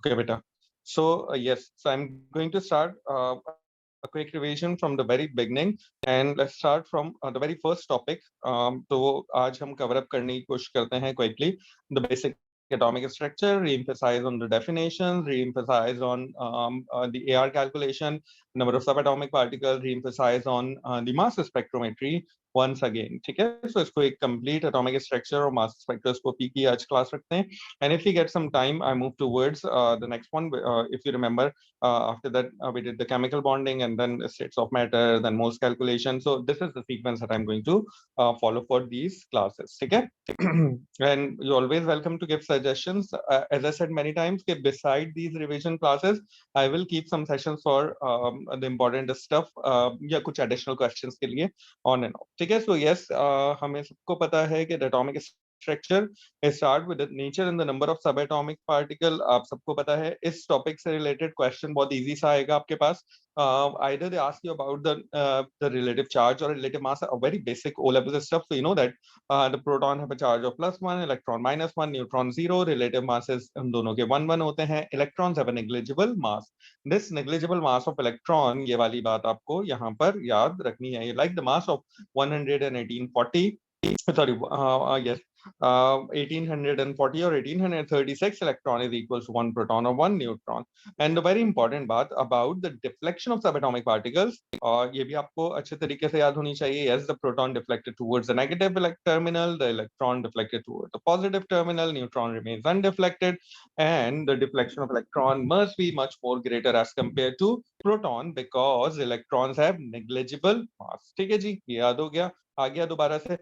Okay, beta. So yes, so I'm going to start a quick revision from the very beginning, and let's start from the very first topic. तो आज हम cover up करने की कोशिश करते हैं quickly the basic atomic structure, re-emphasize on the definitions, re-emphasize on the AR calculation, number of subatomic particles, re-emphasize on the mass spectrometry once again. ठीक है, so इसको एक complete atomic structure और mass spectroscopy की आज class रखते हैं. And if we get some time, I move towards the next one. If you remember, after that we did the chemical bonding and then states of matter, then Mohs calculation. So this is the sequence that I'm going to follow for these classes. Okay. And you're always welcome to give suggestions. As I said many times, beside these revision classes, I will keep some sessions for the important stuff या कुछ additional questions के लिए on and off. ठीक है. So yes, हमें सबको पता है कि the atomic structure start with the nature and the number of subatomic particle. आप सबको पता है इस topic से related question बहुत easy सा आएगा आपके पास. Either they ask you about the relative charge or relative mass, a very basic O-level stuff. So you know that the proton have a charge of +1, electron -1, neutron 0. Relative masses हम दोनों के 1 1 होते हैं. Electrons have a negligible mass. This negligible mass of electron, ये वाली बात आपको यहाँ पर याद रखनी है. Like the mass of 11840. Sorry, yes, 1840 or 1836 electron is equals to 1 proton or 1 neutron. And the very important part about the deflection of subatomic particles, ये भी आपको अच्छे तरीके से याद होनी चाहिए. Yes, the proton deflected towards the negative terminal, the electron deflected towards the positive terminal, neutron remains undeflected, and the deflection of electron must be much more greater as compared to proton because electrons have negligible mass. ठीक है जी, ये याद हो गया. आ गया दोबारा से.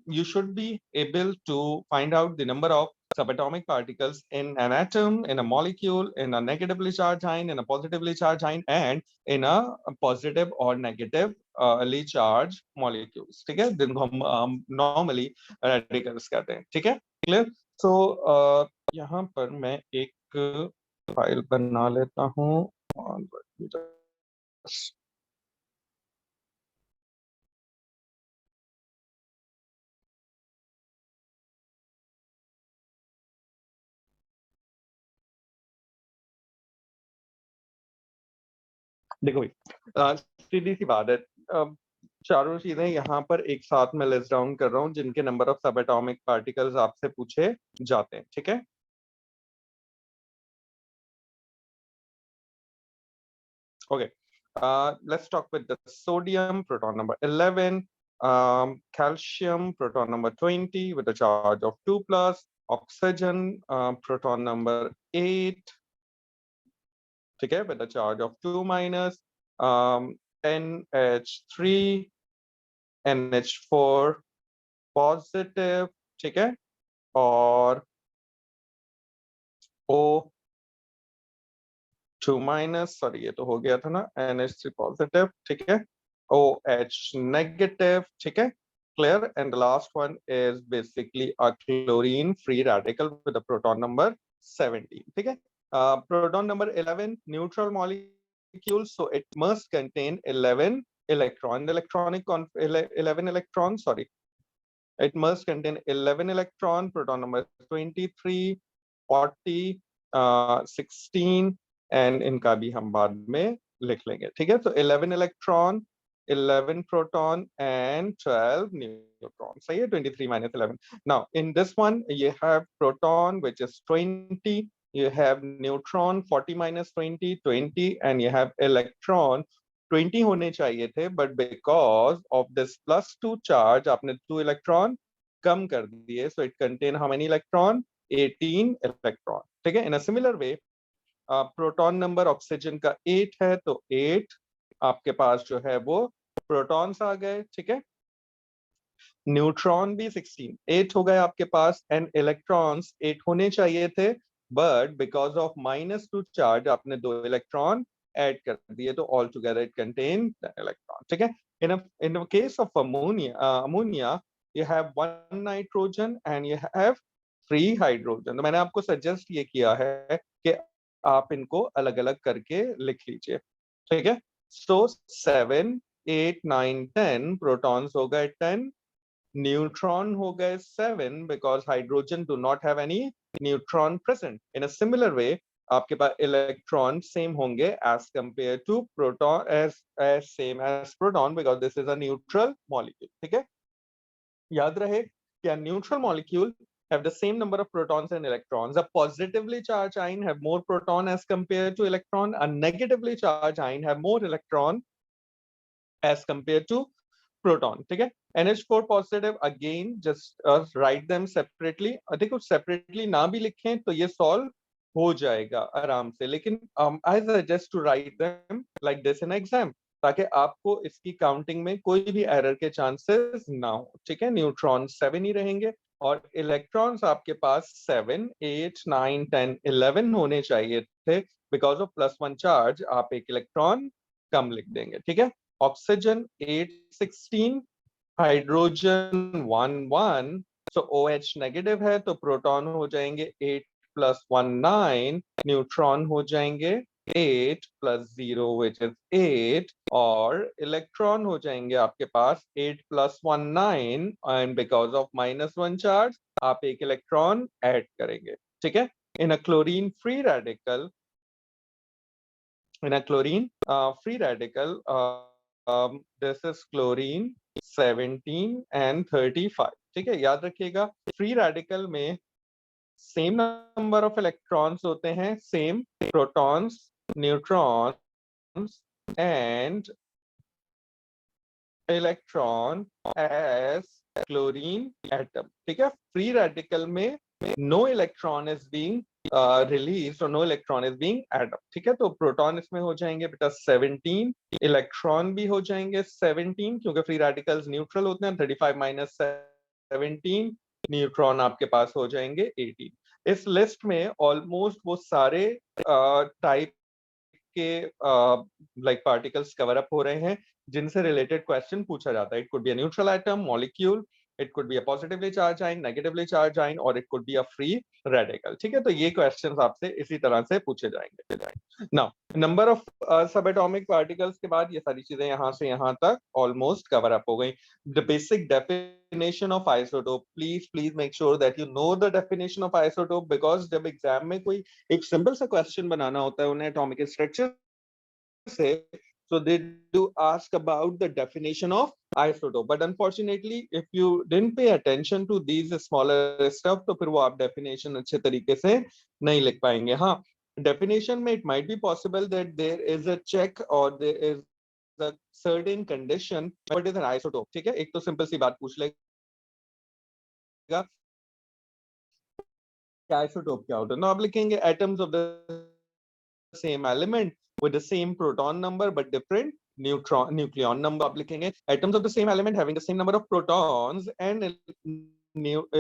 You should be able to find out the number of subatomic particles in an atom, in a molecule, in a negatively charged ion, in a positively charged ion, and in a positive or negatively charged molecules. ठीक है, जिनको हम normally radicals कहते हैं. ठीक है, clear? So यहाँ पर मैं एक फाइल बना लेता हूँ. देखो भाई, सीधी सी बात है. चारों चीजें यहाँ पर एक साथ में लिस्ट डाउन कर रहा हूँ जिनके number of subatomic particles आपसे पूछे जाते हैं. ठीक है, okay. Let's talk with the sodium, proton number 11, calcium, proton number 20 with a charge of 2 plus, oxygen, proton number 8, ठीक है, with a charge of 2 minus, NH3, NH4 positive, ठीक है, और O2 minus, सॉरी ये तो हो गया था ना, NH3 positive, ठीक है, OH negative, ठीक है, clear. And the last one is basically a chlorine free radical with a proton number 17. ठीक है, proton number 11 neutral molecule, so it must contain 11 electron. Electronic 11 electrons, sorry. It must contain 11 electron, proton number 23, 40, 16, and इनका भी हम बाद में लिख लेंगे. ठीक है, so 11 electron, 11 proton, and 12 neutron. सही है, 23 minus 11. Now in this one you have proton which is 20, you have neutron 40 minus 20, 20, and you have electron 20 होने चाहिए थे, but because of this +2 charge आपने 2 electron कम कर दिए, so it contain how many electron? 18 electron. ठीक है, in a similar way proton number oxygen का 8 है, तो 8 आपके पास जो है वो प्रोटॉन्स आ गए. ठीक है, न्यूट्रॉन भी 16, 8 हो गए आपके पास, एंड इलेक्ट्रॉन्स 8 होने चाहिए थे, बट बिकॉज ऑफ -2 चार्ज आपने 2 इलेक्ट्रॉन ऐड कर दिए, तो all together it contain 10 electron. ठीक है, in the case of ammonia you have 1 nitrogen and you have 3 hydrogen. तो मैंने आपको सजेस्ट ये किया है कि आप इनको अलग अलग करके लिख लीजिए. ठीक है, so 7, 8, 9, 10 प्रोटॉन्स हो गए 10, न्यूट्रॉन हो गए 7 because hydrogen do not have any neutron present. In a similar way आपके पास इलेक्ट्रॉन सेम होंगे as compare to proton, as same as proton because this is a neutral molecule. ठीक है, याद रहे कि a neutral molecule have the same number of protons and electrons. A positively charged ion have more proton as compared to electron. A negatively charged ion have more electron as compared to proton. ठीक है, NH4 positive again just write them separately. देखो separately ना भी लिखें तो ये solve हो जाएगा आराम से, लेकिन I suggest to write them like this in exam ताकि आपको इसकी काउंटिंग में कोई भी एरर के चांसेस ना हो। ठीक है, न्यूट्रॉन 7 ही रहेंगे और इलेक्ट्रॉन्स आपके पास 7, 8, 9, 10, 11 होने चाहिए थे। बिकॉज ऑफ +1 चार्ज आप एक इलेक्ट्रॉन कम लिख देंगे। ठीक है, ऑक्सीजन 8, 16, हाइड्रोजन 1, 1, सो OH नेगेटिव है तो प्रोटॉन हो जाएंगे 8 + 1, 9, न्यूट्रॉन हो जाएंगे 8 + 0 which is 8 और इलेक्ट्रॉन हो जाएंगे आपके पास 8 + 1, 9 and because of -1 चार्ज आप एक इलेक्ट्रॉन ऐड करेंगे। ठीक है, in a chlorine free radical, this is chlorine 17 and 35। ठीक है, याद रखिएगा फ्री रेडिकल में सेम नंबर ऑफ इलेक्ट्रॉन्स होते हैं, same protons, neutrons and electron as chlorine atom. ठीक है, फ्री रेडिकल में no electron is being release और no electron is being atom. ठीक है, तो प्रोटॉन इसमें हो जाएंगे बेटा 17, इलेक्ट्रॉन भी हो जाएंगे 17 क्योंकि फ्री रेडिकल्स न्यूट्रल होते हैं। 35 - 17 न्यूट्रॉन आपके पास हो जाएंगे 18। इस लिस्ट में ऑलमोस्ट वो सारे टाइप के लाइक पार्टिकल्स कवर अप हो रहे हैं जिनसे रिलेटेड क्वेश्चन पूछा जाता है। It could be a neutral atom, molecule, it could be a positively charge ion, negatively charge ion और it could be a free radical. ठीक है, तो ये क्वेश्चंस आपसे इसी तरह से पूछे जाएंगे। Now number of subatomic particles के बाद ये सारी चीजें यहां से यहां तक ऑलमोस्ट कवर अप हो गई। The basic definition of isotope, please make sure that you know the definition of isotope because जब एग्जाम में कोई एक सिंपल सा क्वेश्चन बनाना होता है उन्हें एटॉमिक स्ट्रक्चर से, so they do ask about the definition of isotope, but unfortunately if you didn't pay attention to these smaller stuff तो फिर वो आप definition अच्छे तरीके से नहीं लिख पाएंगे। हाँ, definition में it might be possible that there is a check or there is a certain condition what is an isotope। ठीक है, एक तो सिंपल सी बात पूछ लेगा आइसोटोप क्या होता है, ना आप लिखेंगे atoms of the same element with the same proton number but different nucleon number। आप लिखेंगे atoms of the same element having the same number of protons and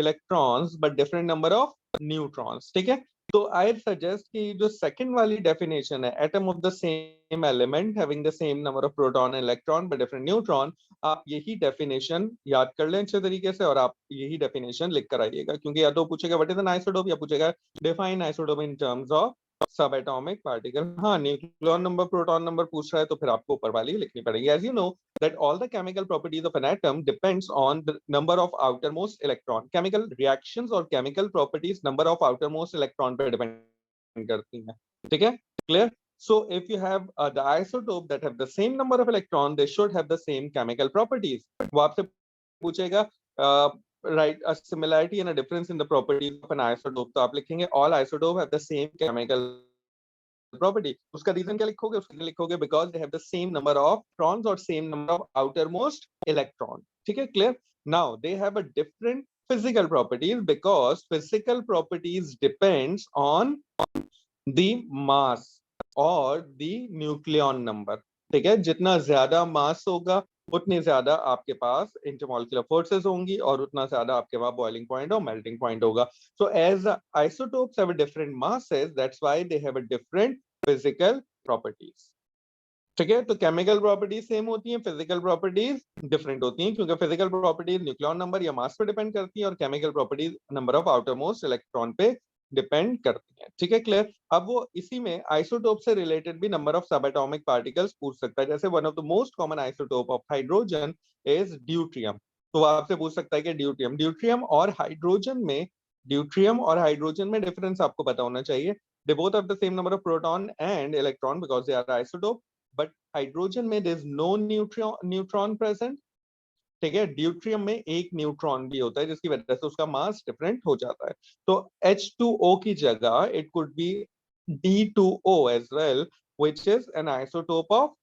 electrons but different number of neutrons। ठीक है, तो I suggest कि जो second वाली definition है atom of the same element having the same number of proton and electron but different neutron, आप यही definition याद कर लें अच्छे तरीके से और आप यही डेफिनेशन लिख कर आइएगा क्योंकि या तो पूछेगा व्हाट इज एन आइसोटोप या पूछेगा define isotope in terms of subatomic particle. हाँ, न्यूक्लियन नंबर, प्रोटॉन नंबर पूछ रहा है तो फिर आपको ऊपर वाली लिखनी पड़ेगी। As you know that all the chemical properties of an atom depends on the number of outermost electron। chemical reactions और chemical properties number of outermost electron पे depend करती हैं। ठीक है, clear? So if you have the isotope that have the same number of electron, they should have the same chemical properties। वो आपसे पूछेगा write a similarity and a difference in the properties of an isotope, तो आप लिखेंगे all isotope have the same chemical property। उसका reason क्या लिखोगे, उसके लिखोगे because they have the same number of protons और same number of outermost electron. ठीक है, clear? Now they have a different physical properties because physical properties depends on the mass और the nucleon number। ठीक है, जितना ज्यादा मास होगा उतनी ज्यादा आपके पास इंटरमॉलिक्यूलर फोर्सेस होंगी और उतना ज्यादा आपके पास बॉइलिंग पॉइंट और मेल्टिंग पॉइंट होगा। So as isotopes have a different masses, that's why they have a different physical properties। ठीक है, तो केमिकल प्रॉपर्टीज सेम होती हैं, फिजिकल प्रॉपर्टीज डिफरेंट होती हैं क्योंकि फिजिकल प्रॉपर्टीज न्यूक्लियन नंबर या मास पे डिपेंड करती है और chemical properties number of outermost electron पे डिपेंड करती हैं। ठीक है, क्लियर? अब वो इसी में आइसोटोप से रिलेटेड भी number of subatomic particles पूछ सकता है। जैसे one of the most common isotope of hydrogen is deuterium. तो वो आपसे पूछ सकता है कि ड्यूट्रियम ड्यूट्रियम और हाइड्रोजन में डिफरेंस आपको पता होना चाहिए. They both have the same number of proton and electron because they are isotope, but hydrogen में there is no neutron present. ठीक है, ड्यूट्रियम में एक न्यूट्रॉन भी होता है जिसकी वजह से उसका मास डिफरेंट हो जाता है. तो H2O की जगह it could be D2O as well, which is an isotope of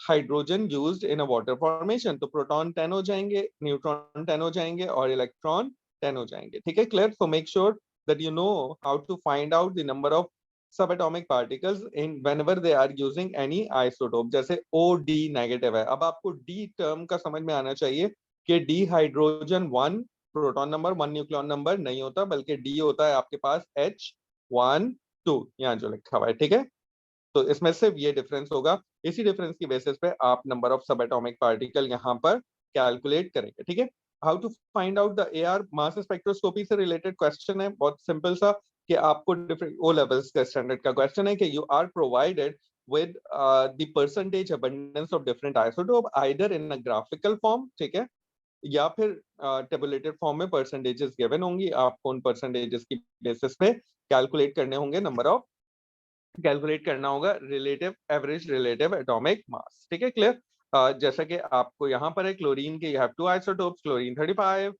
hydrogen used in a water formation. तो प्रोटॉन 10 हो जाएंगे, न्यूट्रॉन 10 हो जाएंगे और इलेक्ट्रॉन 10 हो जाएंगे. ठीक है, clear. So make sure that you know how to find out the number of subatomic particles in whenever they are using any isotope. जैसे OD नेगेटिव है, अब आपको D टर्म का समझ में आना चाहिए कि D hydrogen 1 proton number 1 nucleon number नहीं होता, बल्कि डी होता है आपके पास H12 यहाँ जो लिखा हुआ है. ठीक है, तो इसमें सिर्फ ये डिफरेंस होगा. इसी डिफरेंस की बेसिस पे आप number of subatomic particle यहाँ पर कैलकुलेट करेंगे. ठीक है, how to find out the AR mass spectroscopy से रिलेटेड क्वेश्चन है, बहुत सिंपल सा, कि आपको डिफरेंट ओ लेवल्स का स्टैंडर्ड का क्वेश्चन है कि you are provided with the percentage abundance of different isotope either in a graphical form. ठीक है, या फिर टेबुलेटेड फॉर्म में परसेंटेजेस गिवन होंगी, आपको उन परसेंटेजेस की बेसिस पे कैलकुलेट करने होंगे नंबर ऑफ, कैलकुलेट करना होगा रिलेटिव एवरेज रिलेटिव एटॉमिक मास. ठीक है, क्लियर. जैसा कि आपको यहाँ पर है क्लोरीन के, you have two isotopes, chlorine 35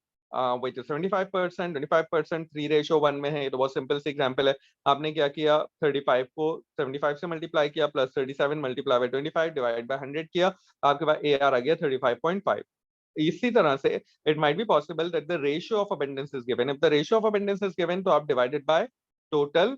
which is 75%, 25% 3:1 में है. ये तो बहुत सिंपल सी एग्जांपल है. आपने क्या किया, 35 को 75 से मल्टीप्लाई किया plus 37 multiply by 25 divide by 100 किया, आपके पास AR आ गया 35.5. इसी तरह से it might be possible that the ratio of abundance is given. If the ratio of abundance is given तो आप डिवाइडेड बाय टोटल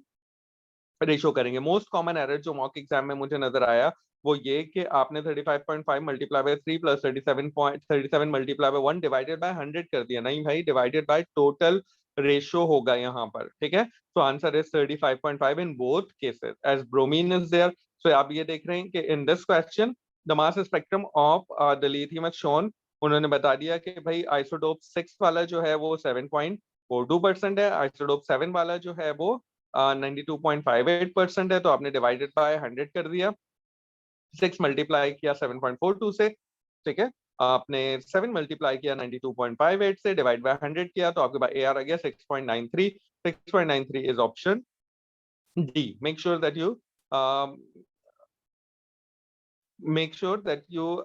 रेशियो करेंगे. मोस्ट कॉमन एरर जो मॉक एग्जाम में मुझे नजर आया वो ये कि आपने 35.5 multiply by 3 plus 37 multiply by 1 divided by 100 कर दिया. नहीं भाई, डिवाइडेड बाय टोटल रेशियो होगा यहाँ पर. ठीक है, तो answer is 35.5 in both cases as bromine is there. So आप ये देख रहे हैं कि in this question the mass spectrum of the lithium shown, उन्होंने बता दिया कि भाई आइसोटोप 6 वाला जो है वो 7.42% है, आइसोटोप 7 वाला जो है वो 92.58% है. तो आपने डिवाइडेड बाय 100 कर दिया, 6 मल्टीप्लाई किया 7.42 से. ठीक है, आपने 7 मल्टीप्लाई किया 92.58 से, डिवाइड बाय 100 किया, तो आपके पास AR आ गया 6.93. 6.93 is option D. Make sure that you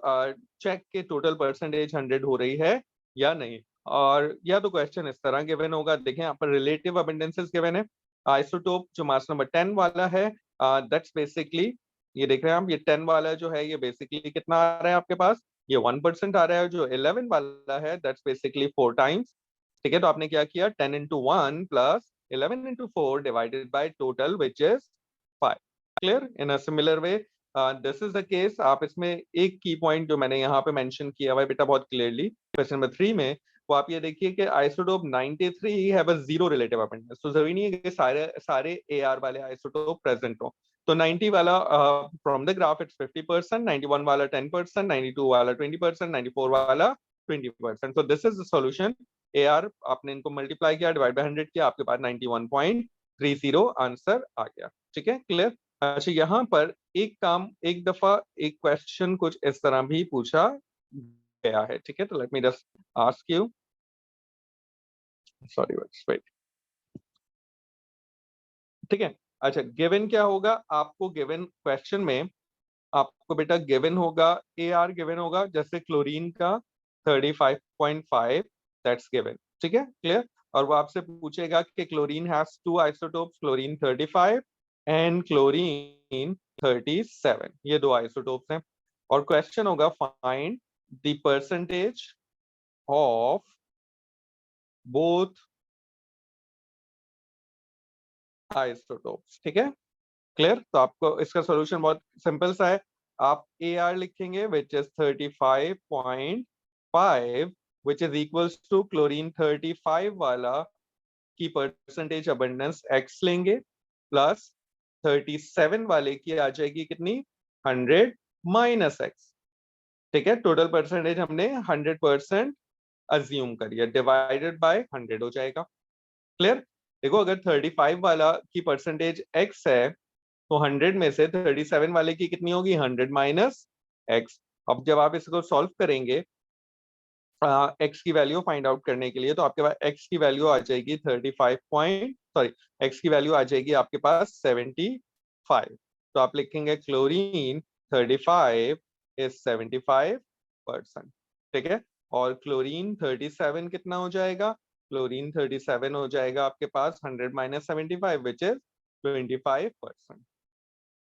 check के टोटल परसेंटेज 100 हो रही है या नहीं. और या तो क्वेश्चन इस तरह गिवन होगा, देखें यहाँ पर रिलेटिव अबंडेंसेस गिवन है. आइसोटोप जो मास नंबर 10 वाला है, दैट्स बेसिकली, ये देख रहे हैं आप, ये 10 वाला जो है ये बेसिकली कितना आ रहा है आपके पास, ये 1% आ रहा है. जो 11 वाला है दैट्स बेसिकली 4 टाइम्स. ठीक है, तो आपने क्या किया, 10 into 1 plus 11 into 4 divided by total which is 5. Clear. In a similar way this is the case. आप इसमें एक की पॉइंट जो मैंने यहाँ पे मेंशन किया हुआ है बेटा बहुत क्लियरली क्वेश्चन नंबर 3 में, वो आप ये देखिए कि आइसोटोप 93 है बस जीरो रिलेटिव अबंडेंस. तो जरूरी नहीं है कि सारे AR वाले आइसोटोप प्रेजेंट हो. तो 90 वाला फ्रॉम द ग्राफ इट्स 50%, 91 वाला 10%, 92 वाला 20%, 94 वाला 20%. सो this is the solution. AR आपने इनको मल्टीप्लाई किया, डिवाइड बाय 100 किया, आपके पास 91.30 आंसर आ गया. ठीक है, क्लियर. अच्छा, यहाँ पर एक दफा एक क्वेश्चन कुछ इस तरह भी पूछा गया है. ठीक है, तो let me just ask you, sorry wait. ठीक है, अच्छा, गिवन क्या होगा आपको, गिवन क्वेश्चन में आपको बेटा गिवन होगा AR गिवन होगा, जैसे क्लोरीन का 35.5 दैट्स गिवन. ठीक है, क्लियर. और वो आपसे पूछेगा कि chlorine has two isotopes, chlorine 35 and chlorine 37, ये दो आइसोटोप्स हैं. और क्वेश्चन होगा find the percentage of both isotopes. ठीक है, क्लियर. तो आपको इसका सॉल्यूशन बहुत सिंपल सा है. आप AR लिखेंगे which is 35.5 which is equals to chlorine 35 वाला की परसेंटेज अबंडेंस X लेंगे, प्लस 37 वाले की आ जाएगी कितनी, 100 माइनस X. ठीक है, टोटल परसेंटेज हमने 100% अज्यूम करिए, डिवाइडेड बाय 100 हो जाएगा. क्लियर. देखो, अगर 35 वाला की परसेंटेज X है तो 100 में से 37 वाले की कितनी होगी, 100 माइनस X. अब जब आप इसको सॉल्व करेंगे एक्स की वैल्यू फाइंड आउट करने के लिए, तो आपके पास एक्स की वैल्यू आ जाएगी 35 पॉइंट, सॉरी, एक्स की वैल्यू आ जाएगी आपके पास 75। तो आप लिखेंगे क्लोरीन 35 इज 75%, ठीक है। और क्लोरीन 37 कितना हो जाएगा? क्लोरीन 37 हो जाएगा आपके पास 100 माइनस 75 विच इज 25%,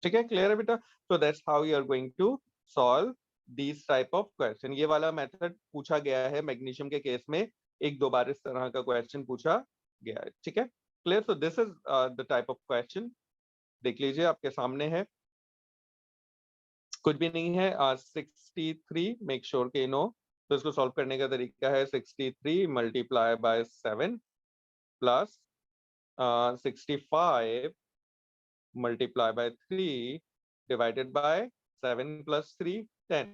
ठीक है। क्लियर है बेटा? तो that's how you are going to solve this type of question. ये वाला मेथड पूछा गया है मैग्नीशियम के केस में, एक दो बार इस तरह का क्वेश्चन पूछा गया है, ठीक है। Clear? So this is the type of question, देख लीजिए आपके सामने है, कुछ भी नहीं है। 63 मेक श्योर के नो। तो इसको सॉल्व करने का तरीका है 63 multiply by 7 plus 65 multiply by 3 divided by 7 plus 3 10,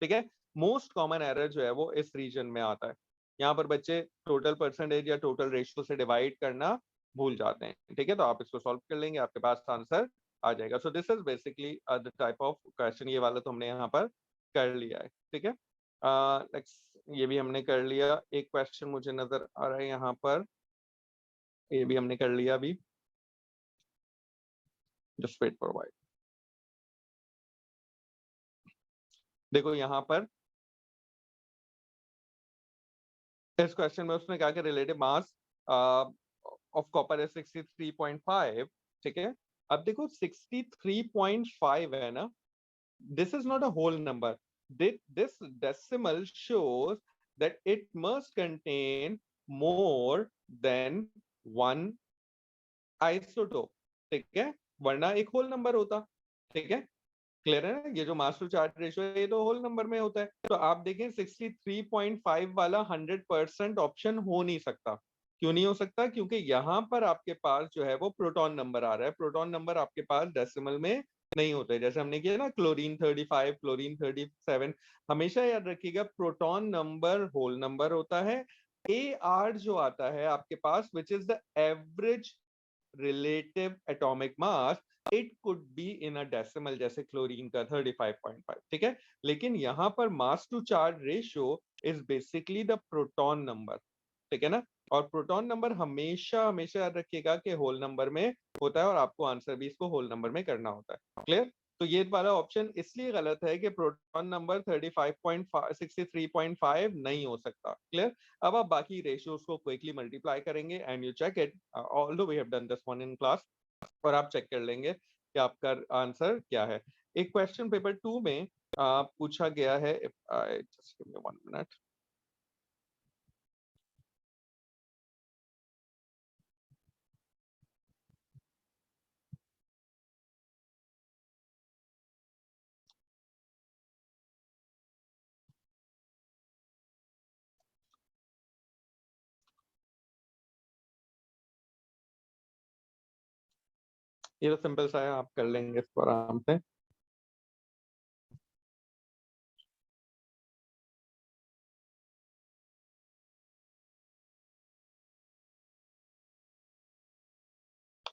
ठीक है। मोस्ट कॉमन एरर जो है वो इस रीजन में आता है। यहाँ पर बच्चे टोटल परसेंटेज या टोटल रेशियो से डिवाइड करना भूल जाते हैं, ठीक है। तो आप इसको सॉल्व कर लेंगे, आपके पास आंसर आ जाएगा। सो this is basically the type of question. ये वाला तो हमने यहाँ पर कर लिया है, ठीक है। नेक्स्ट ये भी हमने कर लिया। एक क्वेश्चन मुझे नजर आ रहा है यहाँ पर, ये भी हमने कर लिया अभी। Just wait for while. देखो यहाँ पर इस क्वेश्चन में उसने कहा कि रिलेटिव मास ऑफ कॉपर है 63.5, ठीक है। अब देखो 63.5 है ना, this is not a whole number. This decimal shows that it must contain more than one isotope, ठीक है, वरना एक होल नंबर होता, ठीक है। क्लियर है ना? ये जो मास टू चार्ज रेशियो है ये तो होल नंबर में होता है। तो आप देखें 63.5 वाला 100% ऑप्शन हो नहीं सकता। क्यों नहीं हो सकता? क्योंकि यहाँ पर आपके पास जो है वो प्रोटॉन नंबर आ रहा है। प्रोटॉन नंबर आपके पास डेसिमल में नहीं होते, जैसे हमने किया ना क्लोरीन 35, क्लोरीन 37। हमेशा याद रखिएगा प्रोटॉन नंबर होल नंबर होता है। AR जो आता है आपके पास which is the average relative atomic mass, it could be in a decimal, जैसे क्लोरीन का 35.5, ठीक है। लेकिन यहाँ पर mass to charge ratio is basically the proton number, ठीक है ना। और प्रोटॉन नंबर हमेशा हमेशा याद रखिएगा कि होल नंबर में होता है और आपको आंसर भी इसको होल नंबर में करना होता है। क्लियर? तो ये वाला ऑप्शन इसलिए गलत है कि प्रोटॉन नंबर 63.5 नहीं हो सकता। क्लियर? अब आप बाकी रेशियोज को क्विकली मल्टीप्लाई करेंगे and you check it, although we have done this one in class, और आप चेक कर लेंगे कि आपका आंसर क्या है। एक क्वेश्चन पेपर 2 में पूछा गया है, जस्ट गिव मी 1 मिनट। ये तो सिंपल सा है, आप कर लेंगे इसको आराम से।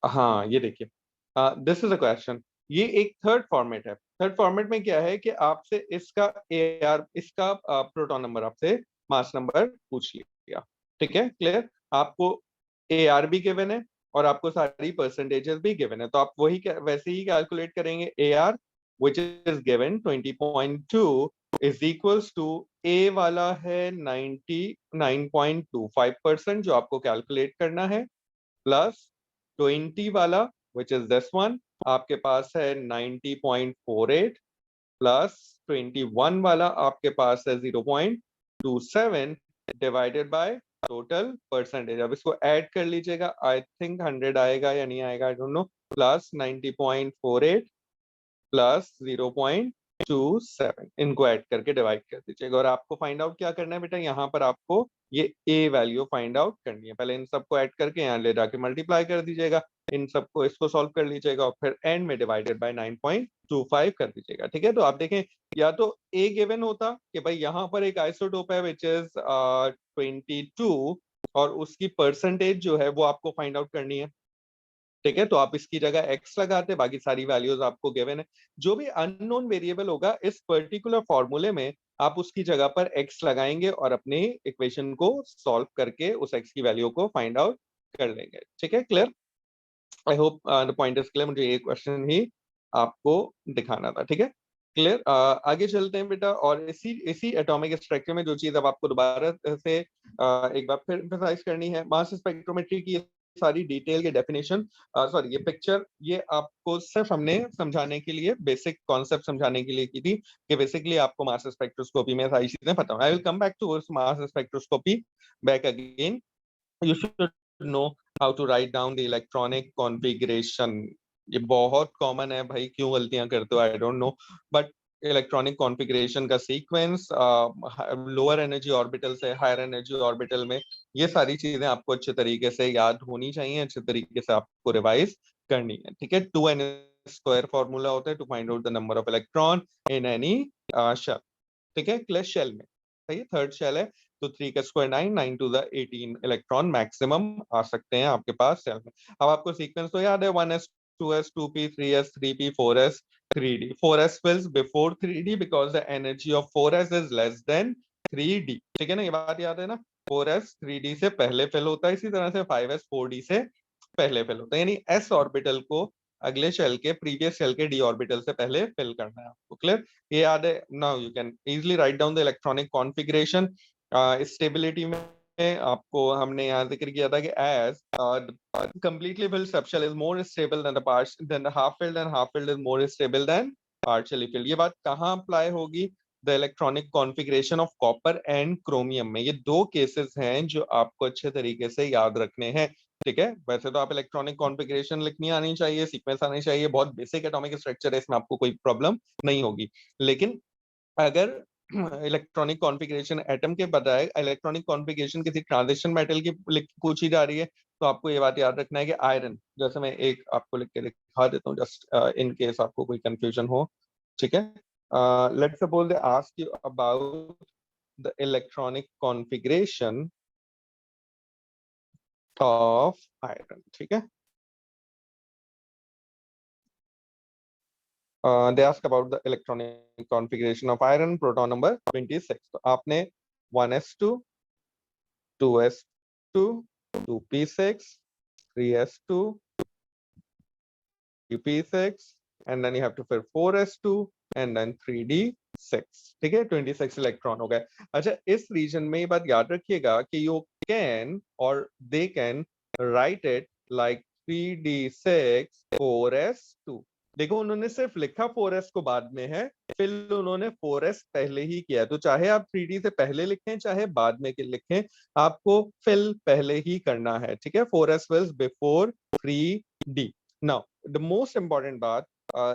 हाँ ये देखिए, दिस इज अ क्वेश्चन। ये एक थर्ड फॉर्मेट है। थर्ड फॉर्मेट में क्या है कि आपसे इसका AR, इसका प्रोटॉन नंबर आपसे मास नंबर पूछ लिया, ठीक है। क्लियर? आपको AR भी गिवन है और आपको सारी परसेंटेजेस भी गिवन है, तो आप वही वैसे ही कैलकुलेट करेंगे। AR which is given 20.2 is equals to A वाला है 99.25% जो आपको कैलकुलेट करना है, प्लस 20 वाला विच इज दिस वन आपके पास है 90.48, प्लस 21 वाला आपके पास है 0.27 डिवाइडेड बाय टोटल परसेंटेज। अब इसको ऐड कर लीजिएगा, आई थिंक 100 आएगा या नहीं आएगा, I don't know. Plus 90.48 plus 0.27, इनको ऐड करके डिवाइड कर दीजिएगा। और आपको फाइंड आउट क्या करना है बेटा, यहाँ पर आपको ये A वैल्यू फाइंड आउट करनी है। पहले इन सबको ऐड करके यहाँ ले जाके मल्टीप्लाई कर दीजिएगा, इन सबको इसको सॉल्व कर लीजिएगा और फिर एंड में डिवाइडेड बाय 9.25 कर दीजिएगा, ठीक है। तो आप देखें, या तो A गिवन होता कि भाई यहाँ पर एक आइसोटोप है विच इज 22 और उसकी परसेंटेज जो है वो आपको फाइंड आउट करनी है, ठीक है। तो आप इसकी जगह x लगाते, बाकी सारी वैल्यूज आपको गिवन है। जो भी अननोन वेरिएबल होगा इस पर्टिकुलर फॉर्मूले में आप उसकी जगह पर x लगाएंगे और अपने इक्वेशन को सॉल्व करके उस x की वैल्यू को फाइंड आउट कर लेंगे। ठीक है, clear? I hope the point is clear. मुझे ये क्वेश्चन ही आपको दिखाना था। ठीक है, क्लियर? आगे चलते हैं बेटा, और इसी इसी एटॉमिक स्ट्रक्चर में जो चीज अब आपको दोबारा से एक बार फिर एम्फसाइज करनी है, मास स्पेक्ट्रोमेट्री की सारी डिटेल की डेफिनेशन, सॉरी ये पिक्चर, ये आपको सिर्फ हमने समझाने के लिए, बेसिक कॉन्सेप्ट समझाने के लिए की थी कि बेसिकली आपको मास स्पेक्ट्रोस्कोपी में सारी चीजें पता हो। I will come back to mass spectroscopy back again. You should know how to write down the electronic configuration. ये बहुत कॉमन है भाई, क्यों गलतियां करते हो I don't know, but electronic configuration का सीक्वेंस लोअर एनर्जी ऑर्बिटल से हायर एनर्जी ऑर्बिटल में, ये सारी चीजें आपको अच्छे तरीके से याद होनी चाहिए, अच्छे तरीके से आपको रिवाइज करनी है। ठीक है, 2n स्क्वायर फॉर्मूला होता है to find out the number of electron in any shell. ठीक है, क्लियर? शेल में सही है, थर्ड शेल है, तो 3 का square 9, 9 to the 18 electron maximum आ सकते हैं आपके पास सेल में। अब आपको सीक्वेंस तो याद है, 1s 2s 2p 3s 3p 4s 3d। 4s fills before 3d because the energy of 4s is less than 3d। ठीक है ना, ये बात याद है ना? 4s 3d से पहले फिल होता है, इसी तरह से 5s 4d से पहले फिल होता है, यानी s ऑर्बिटल को अगले शेल के प्रीवियस शेल के डी ऑर्बिटल से पहले फिल करना है आपको। क्लियर? ये याद है? Now you can easily right down the electronic configuration. Stability में आपको हमने यहाँ जिक्र किया था कि as completely filled subshell is more stable than the half filled, and half filled is more stable than partially filled। ये बात कहाँ अप्लाई होगी? The electronic configuration of copper and chromium में। ये दो केसेस हैं जो आपको अच्छे तरीके से याद रखने हैं। ठीक है, वैसे तो आप इलेक्ट्रॉनिक कॉन्फ़िगरेशन लिखनी आनी चाहिए, सीक्वेंस आनी चाहिए, बहुत बेसिक एटॉमिक स्ट्रक्चर है, इसमें आपको कोई प्रॉब्लम नहीं होगी। लेकिन अगर इलेक्ट्रॉनिक कॉन्फ़िगरेशन एटम के बजाय इलेक्ट्रॉनिक कॉन्फ़िगरेशन किसी ट्रांजिशन मेटल की पूछी जा रही है, तो आपको ये बात याद रखना है कि आयरन, जैसे मैं एक आपको लिख के दिखा देता हूँ जस्ट इन केस आपको कोई कंफ्यूजन हो। ठीक है, let's suppose they ask you about the electronic configuration of iron. ठीक है, they ask about the electronic configuration of iron, proton number 26। तो आपने 1s2 2s2 2p6 3s2 3p6 and then you have to fill 4s2 and then 3d6। ठीक है, 26 electron हो गए। अच्छा, इस रीजन में ये बात याद रखिएगा कि यू कैन और they can write it like 3d6 4s2। देखो, उन्होंने सिर्फ लिखा 4s को बाद में है, फिर उन्होंने 4s पहले ही किया, तो चाहे आप 3d से पहले लिखें चाहे बाद में लिखें, आपको फिल पहले ही करना है। ठीक है, 4s fills before 3d। Now the most important बात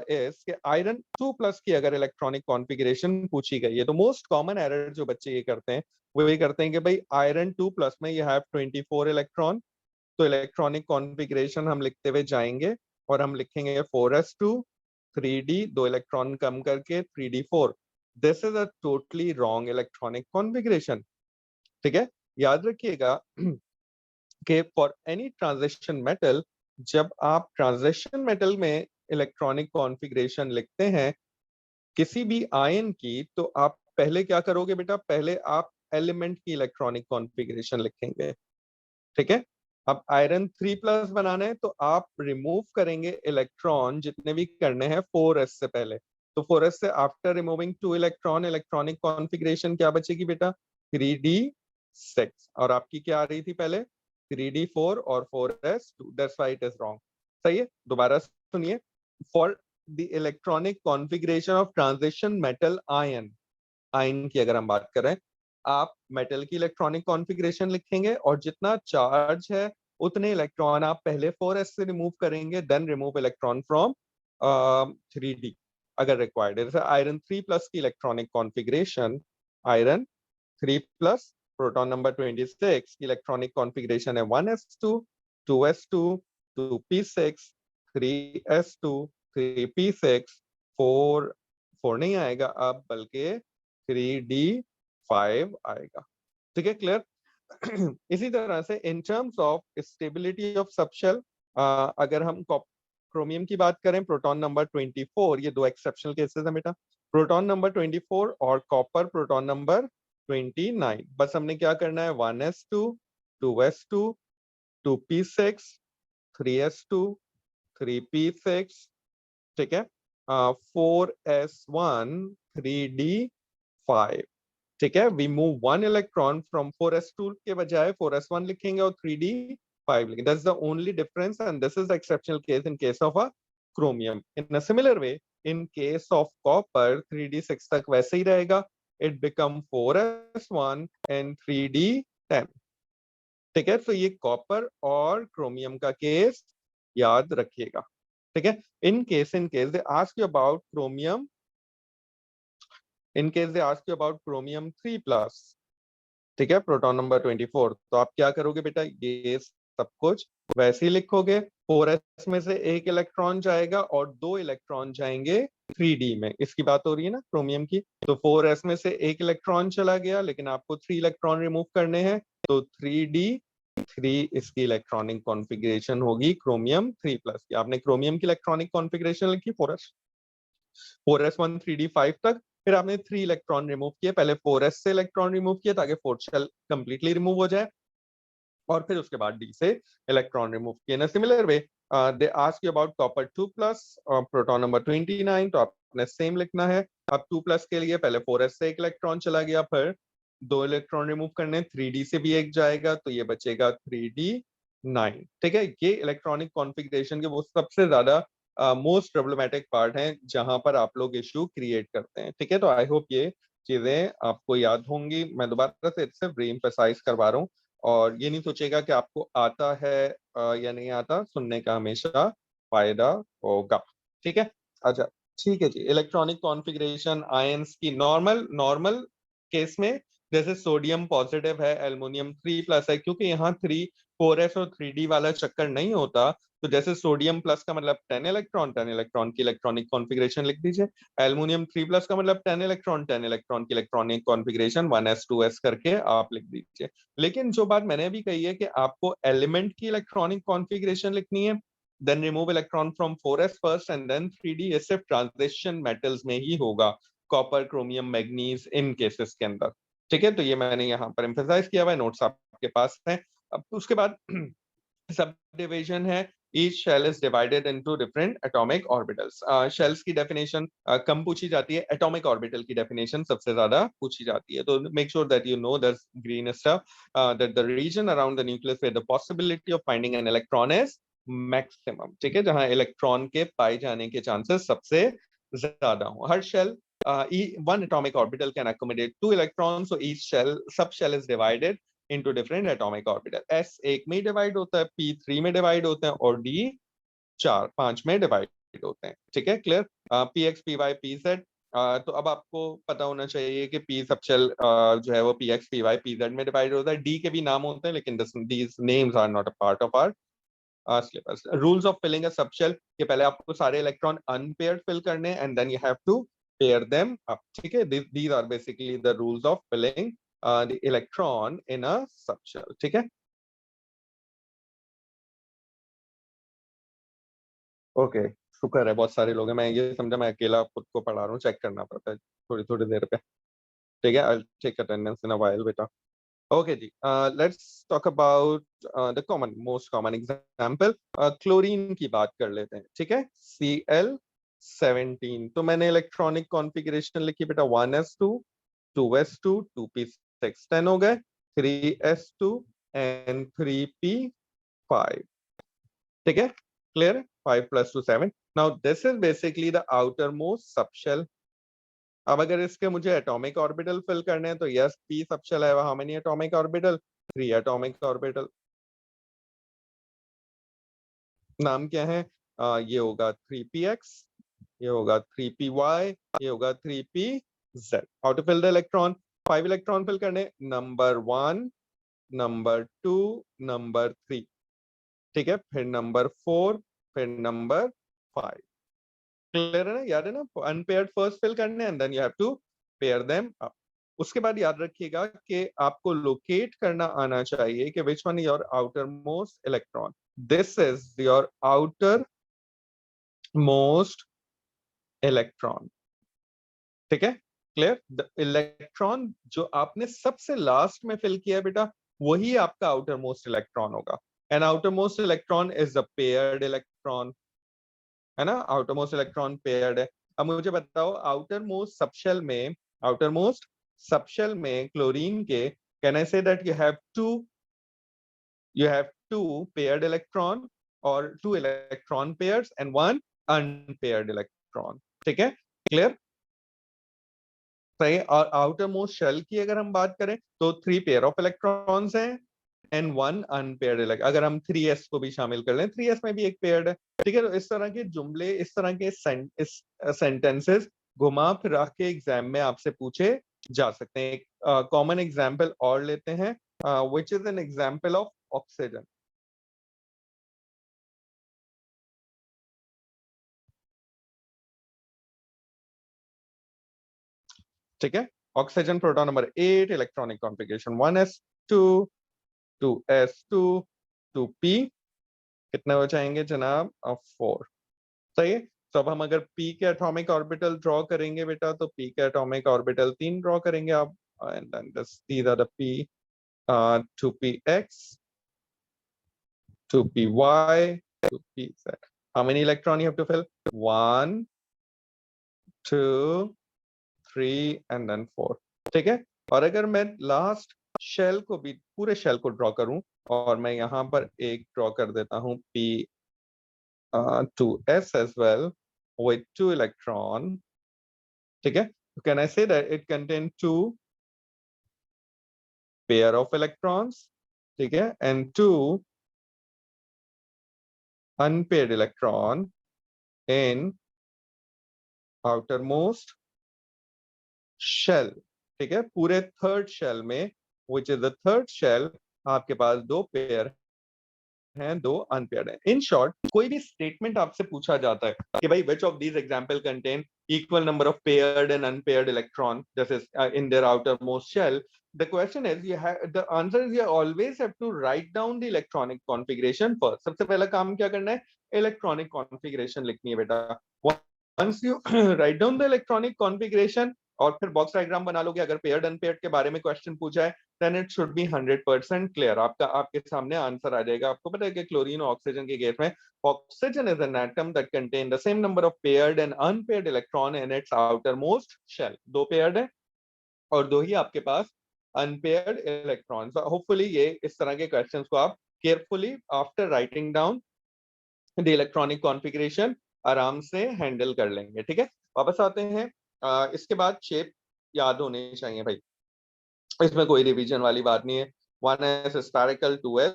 इज कि आयरन 2+ की अगर इलेक्ट्रॉनिक कॉन्फ़िगरेशन पूछी गई है, तो मोस्ट कॉमन एरर जो बच्चे ये करते हैं वो ये करते हैं कि भाई आयरन 2+ में यू हैव 24 इलेक्ट्रॉन, तो इलेक्ट्रॉनिक कॉन्फ़िगरेशन हम लिखते हुए जाएंगे और हम लिखेंगे 4s2 3d, 2 इलेक्ट्रॉन कम करके 3d4। This is a totally wrong electronic configuration. ठीक है, याद रखिएगा कि फॉर एनी ट्रांजिशन मेटल, जब आप ट्रांजिशन मेटल में इलेक्ट्रॉनिक कॉन्फ़िगरेशन लिखते हैं किसी भी आयन की, तो आप पहले क्या करोगे बेटा? पहले आप एलिमेंट की इलेक्ट्रॉनिक कॉन्फ़िगरेशन लिखेंगे। ठीक है, अब आयरन 3+ बनाना है तो आप रिमूव करेंगे इलेक्ट्रॉन जितने भी करने हैं 4s से पहले। तो 4s से after removing 2 electron, electronic configuration क्या बचेगी बेटा? 3d6। और आपकी क्या आ रही थी पहले? 3d4 और 4s2। That's why it is wrong. सही है, दोबारा सुनिए। For the electronic configuration of transition metal ion, ion की अगर हम बात करें, आप मेटल की इलेक्ट्रॉनिक कॉन्फ़िगरेशन लिखेंगे और जितना चार्ज है उतने इलेक्ट्रॉन आप पहले 4s से रिमूव करेंगे, then remove electron from 3d अगर रिक्वायर्ड है। जैसे आयरन 3+ की electronic configuration, iron 3+, proton number 26 की इलेक्ट्रॉनिक कॉन्फ़िगरेशन है 1s2 2s2 2p6 3s2 3p6 4 4 नहीं आएगा अब, बल्कि 3d5 आएगा। ठीक है, क्लियर? इसी तरह से in terms of stability of subshell, अगर हम क्रोमियम की बात करें, प्रोटॉन नंबर 24, ये दो एक्सेप्शनल केसेस हैं बेटा। प्रोटॉन नंबर 24 और कॉपर प्रोटॉन नंबर 29। बस हमने क्या करना है, 1s2 2s2 2p6 3s2 3p6, ठीक है, 4s1 3d5, ठीक है। We move one electron from 4s2 के बजाय 4s1 लिखेंगे और 3d5 लिखेंगे। That's the only difference and this is the exceptional case in case of a chromium. In a similar way, in case of copper 3d6 तक वैसे ही रहेगा, it become 4s1 and 3d10, ठीक है। तो ये कॉपर और chromium का case याद रखिएगा, ठीक है। In case they ask you about chromium, in case they ask you about chromium 3+, ठीक है, प्रोटॉन नंबर 24, तो आप क्या करोगे बेटा, ये सब कुछ वैसे ही लिखोगे। 4s में से एक इलेक्ट्रॉन जाएगा और 2 इलेक्ट्रॉन जाएंगे 3d में, इसकी बात हो रही है ना क्रोमियम की। तो 4s में से एक इलेक्ट्रॉन चला गया, लेकिन आपको 3 इलेक्ट्रॉन रिमूव करने हैं, तो 3d3 इसकी इलेक्ट्रॉनिक कॉन्फ़िगरेशन होगी क्रोमियम 3+ की। आपने क्रोमियम की इलेक्ट्रॉनिक कॉन्फ़िगरेशन लिखी 4s1 3d5 तक, फिर आपने 3 इलेक्ट्रॉन रिमूव किए, पहले 4s से इलेक्ट्रॉन रिमूव किए ताकि 4th शेल कंप्लीटली रिमूव हो जाए, और फिर उसके बाद डी से इलेक्ट्रॉन रिमूव किए। In similar way they ask you about copper 2+, proton number 29, तो आपने सेम लिखना है। अब 2+ के लिए पहले 4s से एक इलेक्ट्रॉन चला गया, फिर 2 इलेक्ट्रॉन रिमूव करने, 3d से भी एक जाएगा, तो ये बचेगा 3d9, ठीक है। ये इलेक्ट्रॉनिक कॉन्फ़िगरेशन के वो सबसे ज्यादा मोस्ट प्रॉब्लमेटिक पार्ट है जहां पर आप लोग इशू क्रिएट करते हैं, ठीक है। तो आई होप ये चीजें आपको याद होंगी। मैं दोबारा से सिर्फ रीएम्फसाइज करवा रहा हूँ, और ये नहीं सोचेगा कि आपको आता है या नहीं आता, सुनने का हमेशा फायदा होगा, ठीक है। अच्छा, ठीक है जी। इलेक्ट्रॉनिक कॉन्फ़िगरेशन आयंस की नॉर्मल नॉर्मल केस में, जैसे सोडियम पॉजिटिव है, एल्युमिनियम 3+ है, क्योंकि यहाँ 4s और 3d वाला चक्कर नहीं होता, तो जैसे सोडियम प्लस का मतलब 10 इलेक्ट्रॉन, 10 इलेक्ट्रॉन की इलेक्ट्रॉनिक कॉन्फ़िगरेशन लिख दीजिए। एल्युमिनियम 3+ का मतलब 10 इलेक्ट्रॉन, 10 इलेक्ट्रॉन की इलेक्ट्रॉनिक कॉन्फ़िगरेशन 1s 2s करके आप लिख दीजिए। लेकिन जो बात मैंने अभी कही है कि आपको एलिमेंट की इलेक्ट्रॉनिक कॉन्फ़िगरेशन लिखनी है, then remove electron from 4s first and then 3d, ये सिर्फ ट्रांजिशन मेटल्स में ही होगा, कॉपर क्रोमियम मैग्नीज इन केसेस के अंदर, ठीक है। तो ये मैंने यहाँ पर एम्फेसाइज किया हुआ है, नोट्स आपके पास है। अब उसके बाद सब डिवीजन है, each shell is divided into different atomic orbitals. shells की definition कम पूछी जाती है, atomic orbital की definition सबसे ज्यादा पूछी जाती है। तो make sure that you know the green stuff, that the region around the nucleus where the possibility of finding an electron is maximum, ठीक है, जहां इलेक्ट्रॉन के पाए जाने के चांसेस सबसे ज्यादा हो। हर shell one atomic orbital can accommodate 2 electrons, so each subshell is divided into different atomic orbital. S एक में डिवाइड होता है, P 3 में डिवाइड होते हैं, और D 5 में डिवाइड होते हैं, ठीक है, क्लियर। PX PY PZ, तो अब आपको पता होना चाहिए कि P सबशेल जो है वो PX PY PZ में डिवाइड होता है। D के भी नाम होते हैं, लेकिन these names are not a part of our syllabus. Rules of filling a subshell, कि पहले आपको सारे इलेक्ट्रॉन अनपेयर्ड फिल करने हैं, and then you have to pair them up, ठीक है। These are basically the rules of filling the electron in a subshell, ठीक है। ओके, शुक्र है बहुत सारे लोग हैं, मैं ये समझा मैं अकेला खुद को पढ़ा रहा हूँ, चेक करना पड़ता है थोड़ी थोड़ी देर पे, ठीक है। I'll take attendance in a while बेटा। ओके जी, let's talk about the common most common example, chlorine की बात कर लेते हैं, ठीक है। Cl17, तो मैंने इलेक्ट्रॉनिक कॉन्फ़िगरेशन लिखी बेटा, 1s2 2s2 2p6, 10 हो गए, 3s2 and 3p5, ठीक है, clear. 5 + 2 7। Now this is basically the outer most subshell. अब अगर इसके मुझे एटॉमिक ऑर्बिटल फिल करने हैं, तो यस, p सबशेल है, how many atomic orbital, 3 atomic orbital. नाम क्या है, ये होगा 3px, ये होगा 3py, ये होगा 3pz। How to fill the electron, 5 electron fill करने, नंबर 1, नंबर 2, नंबर 3, ठीक है, फिर नंबर 4, फिर नंबर 5, क्लियर है ना, याद है ना। अनपेयर्ड फर्स्ट फिल करने and then you have to pair them up. उसके बाद याद रखिएगा कि आपको लोकेट करना आना चाहिए कि which one your outer most electron, this is your outer most electron, ठीक है, क्लियर? द इलेक्ट्रॉन जो आपने सबसे लास्ट में फिल किया बेटा, वही आपका आउटर मोस्ट इलेक्ट्रॉन होगा। And outer most electron is the paired electron, है ना? आउटर मोस्ट इलेक्ट्रॉन पेयर्ड है। अब मुझे बताओ आउटर मोस्ट सबशेल में क्लोरीन के, can I say that you have two paired electron or two electron pairs and one unpaired electron, ठीक है, क्लियर? सही। और आउटर मोस्ट शेल की अगर हम बात करें तो 3 पेयर ऑफ इलेक्ट्रॉन्स हैं एंड 1 अनपेयर्ड इलेक्ट्रॉन। अगर हम 3s को भी शामिल कर लें, 3s में भी एक पेयर्ड है, ठीक है। तो इस तरह के जुमले, इस तरह के सेंटेंसेस घुमा फिरा के एग्जाम में आपसे पूछे जा सकते हैं। एक कॉमन एग्जाम्पल और लेते हैं, which is an example of oxygen. ठीक है, oxygen proton number 8, electronic configuration 1s2 2s2 2p, कितने हो जाएंगे जनाब? 4। सही है। तो अब हम अगर p के एटॉमिक ऑर्बिटल ड्रॉ करेंगे बेटा, तो p के एटॉमिक ऑर्बिटल 3 ड्रॉ करेंगे आप, and then these are the p, 2px 2py 2pz. How many electron you have to fill? 1 2 3 and then 4, ठीक है। और अगर मैं लास्ट शेल को भी, पूरे शेल को ड्रॉ करूं, और मैं यहाँ पर एक ड्रॉ कर देता हूं p2s as well with 2 electron, ठीक है। Can I say that it contain 2 pair of electrons, ठीक है, and 2 unpaired electron in outermost shell, ठीक है। पूरे थर्ड शेल में, which is the third shell, आपके पास 2 पेयर हैं, 2 अनपेयर्ड हैं। इन शॉर्ट, कोई भी स्टेटमेंट आपसे पूछा जाता है कि भाई which of these example contain equal number of paired and unpaired electron, this is in their outermost shell, the question is the answer is you always have to write down the electronic configuration first. सबसे पहला काम क्या करना है? Electronic configuration लिखनी है बेटा। once you write down the electronic configuration और फिर बॉक्स डायग्राम बना लोगे, अगर पेयर्ड अनपेयर्ड के बारे में क्वेश्चन पूछा है, then it should be 100% clear। आपके सामने आंसर आ जाएगा। आपको पता है कि क्लोरीन और ऑक्सीजन के केस में, oxygen is an atom that contain the same number of paired and unpaired electron in its outermost shell। 2 paired है और 2 ही आपके पास अनपेयर्ड इलेक्ट्रॉन्स। होपफुली ये इस तरह के क्वेश्चंस को आप carefully after writing down the electronic configuration आराम से हैंडल कर लेंगे, ठीक है। वापस आते हैं, इसके बाद शेप याद होने चाहिए भाई, इसमें कोई रिवीजन वाली बात नहीं है। 1s स्फेरिकल, 2s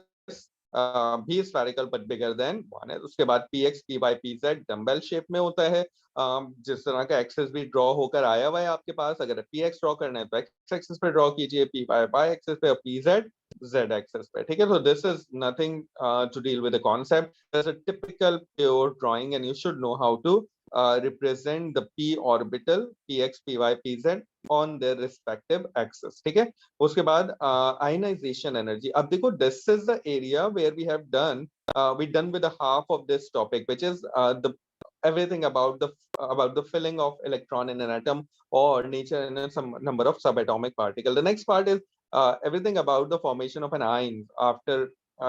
भी spherical but bigger than 1s। उसके बाद px p by pz dumbbell shape में होता है। जिस तरह का एक्सेस भी ड्रॉ होकर आया हुआ है आपके पास, अगर px ड्रॉ करना है तो x एक्सिस पे ड्रॉ कीजिए, p y एक्सिस पे, और pz z एक्सिस पे, ठीक है। तो this is nothing to deal with the concept, this is a typical pure drawing and you should know how to represent the p orbital px py pz on their respective axis, ठीक है। उसके बाद ionization energy. अब देखो, this is the area where we have done, we done with a half of this topic, which is the everything about the filling of electron in an atom or nature in some number of subatomic particle. The next part is everything about the formation of an ion after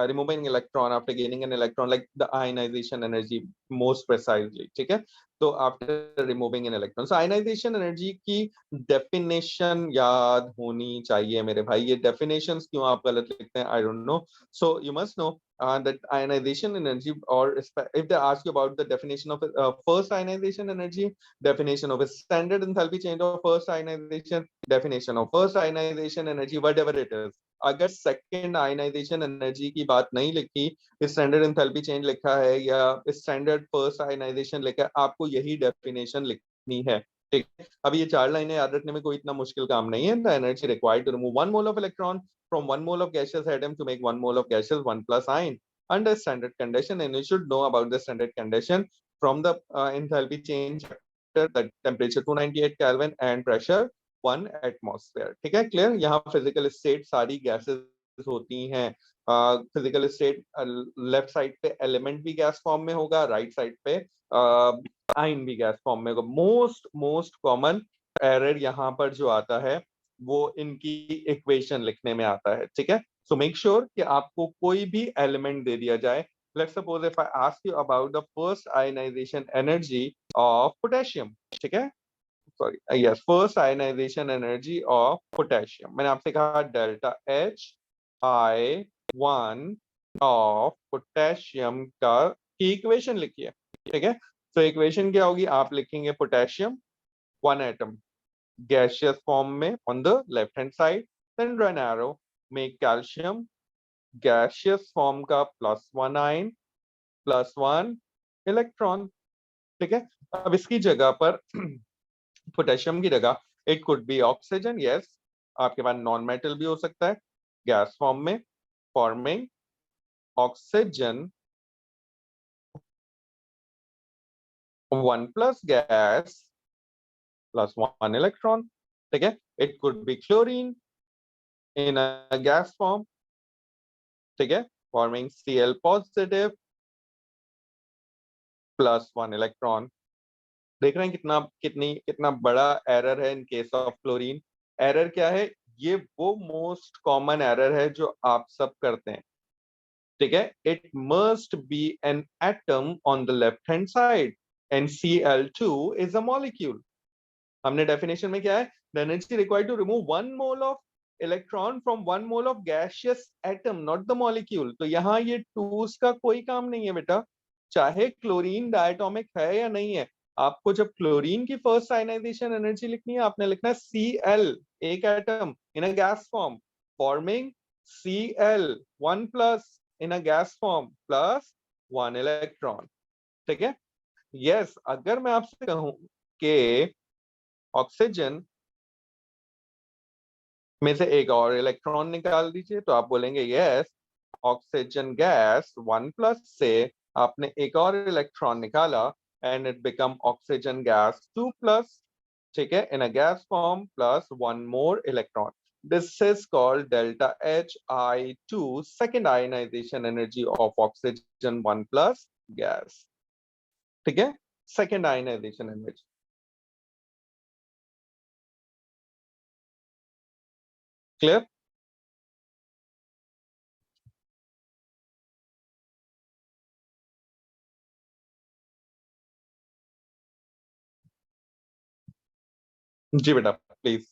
removing electron, after gaining an electron, like the ionization energy most precisely, ठीक है। तो after removing an electron, so ionization energy की definition याद होनी चाहिए मेरे भाई। ये डेफिनेशंस क्यों आप गलत लिखते हैं, I don't know. So you must know that ionization energy, or if they ask you about the definition of first ionization energy, definition of a standard enthalpy change of first ionization, definition of first ionization energy, whatever it is, अगर second ionisation energy की बात नहीं लिखी, standard enthalpy change लिखा है या standard first ionization लिखा है, आपको यही डेफिनेशन लिखनी है, ठीक है। अब ये 4 लाइनें याद रखने में कोई इतना मुश्किल काम नहीं है। The energy required to remove 1 mole of electron from 1 mole of gaseous atom to make 1 mole of gaseous 1 plus ion under standard condition, and you should know about the standard condition from the enthalpy change factor, the temperature 298 Kelvin and pressure 1 atmosphere, ठीक है, clear. यहाँ physical state सारी gases होती हैं। Physical state left side पे element भी gas form में होगा, राइट साइड पे आयन भी गैस फॉर्म में होगा। मोस्ट कॉमन एरर यहाँ पर जो आता है वो इनकी इक्वेशन लिखने में आता है, ठीक है। सो मेक श्योर कि आपको कोई भी एलिमेंट दे दिया जाए। Let's suppose if I ask you about the first ionization energy of potassium, ठीक है, sorry yes, first ionization energy of potassium. मैंने आपसे कहा delta H I one of potassium का की इक्वेशन लिखिए, ठीक है। तो इक्वेशन क्या होगी, आप लिखेंगे potassium one atom gaseous form में on the left hand side, then draw an arrow, make calcium gaseous form का +1 ion +1 electron, ठीक है। अब इसकी जगह पर पोटेशियम की जगह it could B oxygen, yes, आपके पास नॉन मेटल भी हो सकता है गैस फॉर्म में, forming oxygen 1 plus gas +1 electron, ठीक है। It could B chlorine in a gas form, ठीक है, forming Cl positive +1 electron। देख रहे हैं कितना बड़ा एरर है इन केस ऑफ क्लोरीन। एरर क्या है, ये वो मोस्ट कॉमन एरर है जो आप सब करते हैं, ठीक है। It must be an atom on the left hand side and Cl2 is a molecule. हमने डेफिनेशन में क्या है, the energy required to remove 1 mole of electron from 1 mole of gaseous atom, not the molecule. तो यहाँ ये टूस का कोई काम नहीं है बेटा, चाहे क्लोरीन डायटोमिक है या नहीं है। आपको जब क्लोरीन की फर्स्ट आयनाइजेशन एनर्जी लिखनी है, आपने लिखना है Cl, एक atom in a gas form forming Cl 1+ in a gas form +1 electron, ठीक है। यस, अगर मैं आपसे कहूं कि ऑक्सीजन में से एक और इलेक्ट्रॉन निकाल दीजिए, तो आप बोलेंगे यस, ऑक्सीजन गैस 1+ से आपने एक और इलेक्ट्रॉन निकाला and it become oxygen gas 2+, ठीक है, in a gas form +1 more electron. This is called delta H I two, second ionisation energy of oxygen 1+ gas, ठीक है, सेकेंड आयनाइजेशन एनर्जी। क्लियर? जी बेटा प्लीज।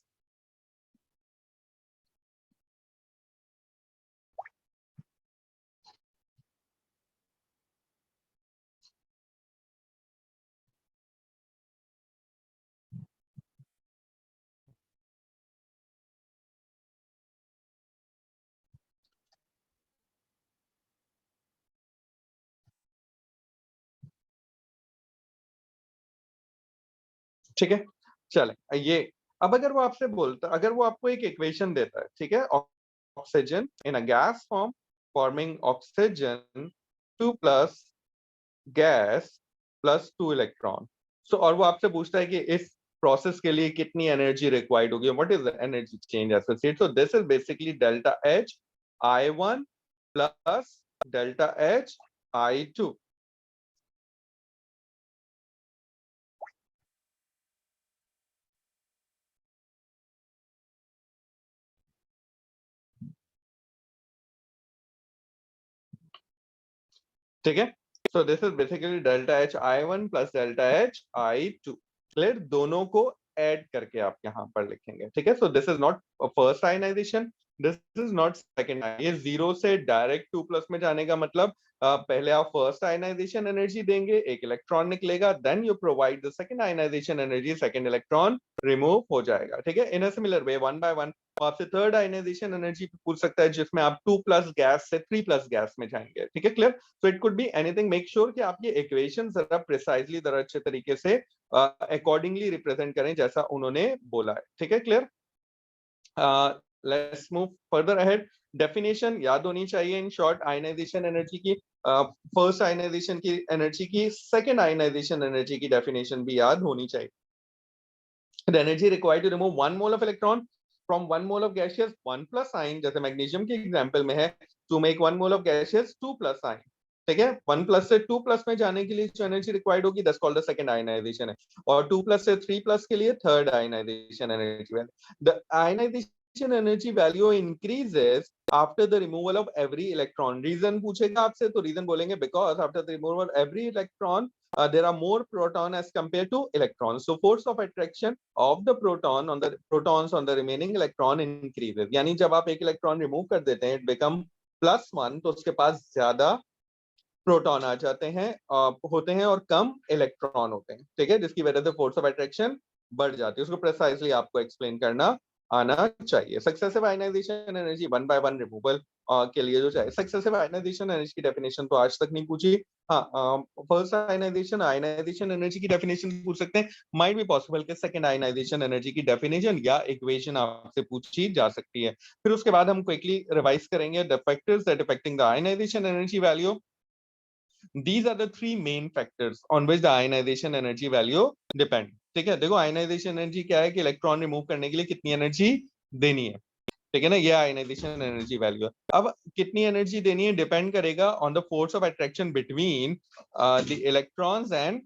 ठीक है, चले ये, अब अगर वो आपसे बोलता, अगर वो आपको एक इक्वेशन देता है, ठीक है, oxygen in a gas form forming oxygen 2+ gas +2 electron. So और वो आपसे पूछता है कि इस प्रोसेस के लिए कितनी एनर्जी रिक्वायर्ड होगी, what is the energy change associate. So this is basically delta H I1 plus delta H I2, ठीक है। So this is basically delta H I1 plus delta H I2। Clear, दोनों को add करके आप यहाँ पर लिखेंगे, ठीक है। So this is not first ionization, this is not second. ये 0 से डायरेक्ट 2+ में जाने का मतलब पहले आप फर्स्ट आयनाइजेशन एनर्जी देंगे, एक इलेक्ट्रॉन निकलेगा, then you provide the second ionization energy, second electron remove हो जाएगा, ठीक है। In a similar way 1 by 1 आपसे थर्ड आयनाइजेशन एनर्जी पूछ सकता है, जिसमें आप 2+ गैस से 3+ गैस में जाएंगे, ठीक है, clear. So it could be anything. Make sure कि आप ये इक्वेशन जरा प्रिसाइजली, जरा अच्छे तरीके से अकॉर्डिंगली रिप्रेजेंट करें जैसा उन्होंने बोला है, ठीक है, clear. Let's move further ahead. Definition याद होनी चाहिए इन शॉर्ट, आयनाइजेशन एनर्जी की, फर्स्ट आयनाइजेशन की एनर्जी की, सेकंड आयनाइजेशन एनर्जी की डेफिनेशन भी याद होनी चाहिए। The energy required to remove 1 mole of electron from 1 mole of gaseous 1+ ion, जैसे मैग्नीशियम के एग्जांपल में है, to make 1 mole of gaseous 2+ ion, ठीक है। 1 प्लस से 2 प्लस में जाने के लिए जो एनर्जी रिक्वायर्ड होगी that's called the second ionization है, और 2 प्लस से 3 प्लस के लिए third ionization energy value. The ionization energy value increases after the removal of every electron. Reason पूछेगा आपसे तो रीजन बोलेंगे because after the removal of every electron there are more proton as compared to electrons, so force of attraction of the protons on the remaining electron increases। यानी जब आप एक electron remove कर देते हैं, it become +1, तो उसके पास ज्यादा प्रोटॉन आ जाते हैं, होते हैं, और कम इलेक्ट्रॉन होते हैं, ठीक है, जिसकी वजह से फोर्स ऑफ अट्रैक्शन बढ़ जाती है। उसको प्रिसाइजली आपको एक्सप्लेन करना आना चाहिए। Successive ionization energy 1 by 1 removal के लिए जो चाहिए। सक्सेसिव आयनाइजेशन एनर्जी की डेफिनेशन तो आज तक नहीं पूछी। हाँ, फर्स्ट आयनाइजेशन एनर्जी की डेफिनेशन पूछ सकते हैं। माइट बी पॉसिबल कि सेकंड आयनाइजेशन एनर्जी की डेफिनेशन या इक्वेशन आपसे पूछी जा सकती है। फिर उसके बाद हम क्विकली रिवाइज करेंगे the factors that affecting the ionization energy value. These are the three main factors on which the ionization energy value depend। ठीक है, देखो आयनाइजेशन एनर्जी क्या है कि इलेक्ट्रॉन रिमूव करने के लिए कितनी एनर्जी देनी है, ठीक है ना, ये आयनाइजेशन एनर्जी वैल्यू है। अब कितनी एनर्जी देनी है डिपेंड करेगा on the force of attraction between the electrons and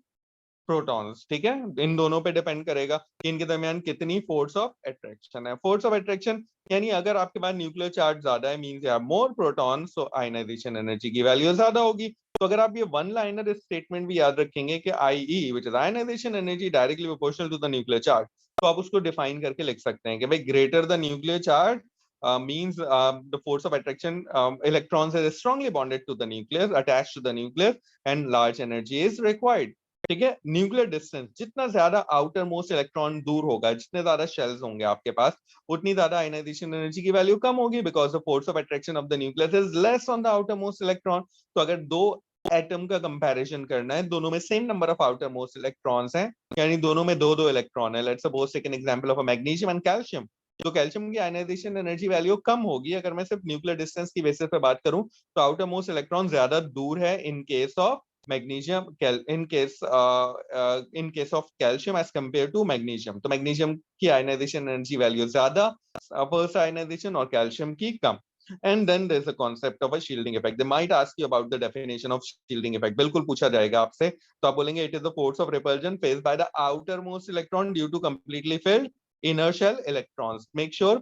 protons, ठीक है, इन दोनों पे डिपेंड करेगा कि इनके दरमियान कितनी फोर्स ऑफ अट्रैक्शन है। फोर्स ऑफ अट्रैक्शन यानी अगर आपके पास न्यूक्लियर चार्ज ज्यादा है means you have more protons, so ionization energy की वैल्यू ज्यादा होगी। तो अगर आप ये वन लाइनर स्टेटमेंट भी याद रखेंगे कि I which is ionisation energy directly proportional to the nuclear charge, तो आप उसको डिफाइन करके लिख सकते हैं कि भाई greater the nuclear charge means the force of attraction, electrons are strongly bonded to the nucleus, attached to the nucleus, and large energy is required। ठीक है, न्यूक्लियर डिस्टेंस जितना ज्यादा आउटर मोस्ट इलेक्ट्रॉन दूर होगा, जितने ज्यादा शेल्स होंगे आपके पास, उतनी ज्यादा आयनाइजेशन एनर्जी की वैल्यू कम होगी because the force of attraction of the nucleus is less on the outer most electron. तो अगर दो एटम का कंपैरिजन करना है, दोनों में same number of outermost electrons हैं, यानी दोनों में दो दो इलेक्ट्रॉन है, let's suppose take an example of a magnesium and calcium, तो कैल्शियम की आयनाइजेशन एनर्जी वैल्यू कम होगी। अगर मैं सिर्फ न्यूक्लियर डिस्टेंस की बेसिस पे बात करूं तो आउटर मोस्ट इलेक्ट्रॉन ज्यादा दूर है इन case of magnesium, in case of calcium as compared to magnesium, तो मैग्नीशियम की आयनाइजेशन एनर्जी वैल्यू ज्यादा फर्स्ट आयनाइजेशन और कैल्शियम की कम। And then there's a concept of a shielding effect. They might ask you about the definition of shielding effect, बिल्कुल पूछा जाएगा आपसे, तो आप बोलेंगे it is the force of repulsion faced by the outermost electron due to completely filled inner shell electrons। Make sure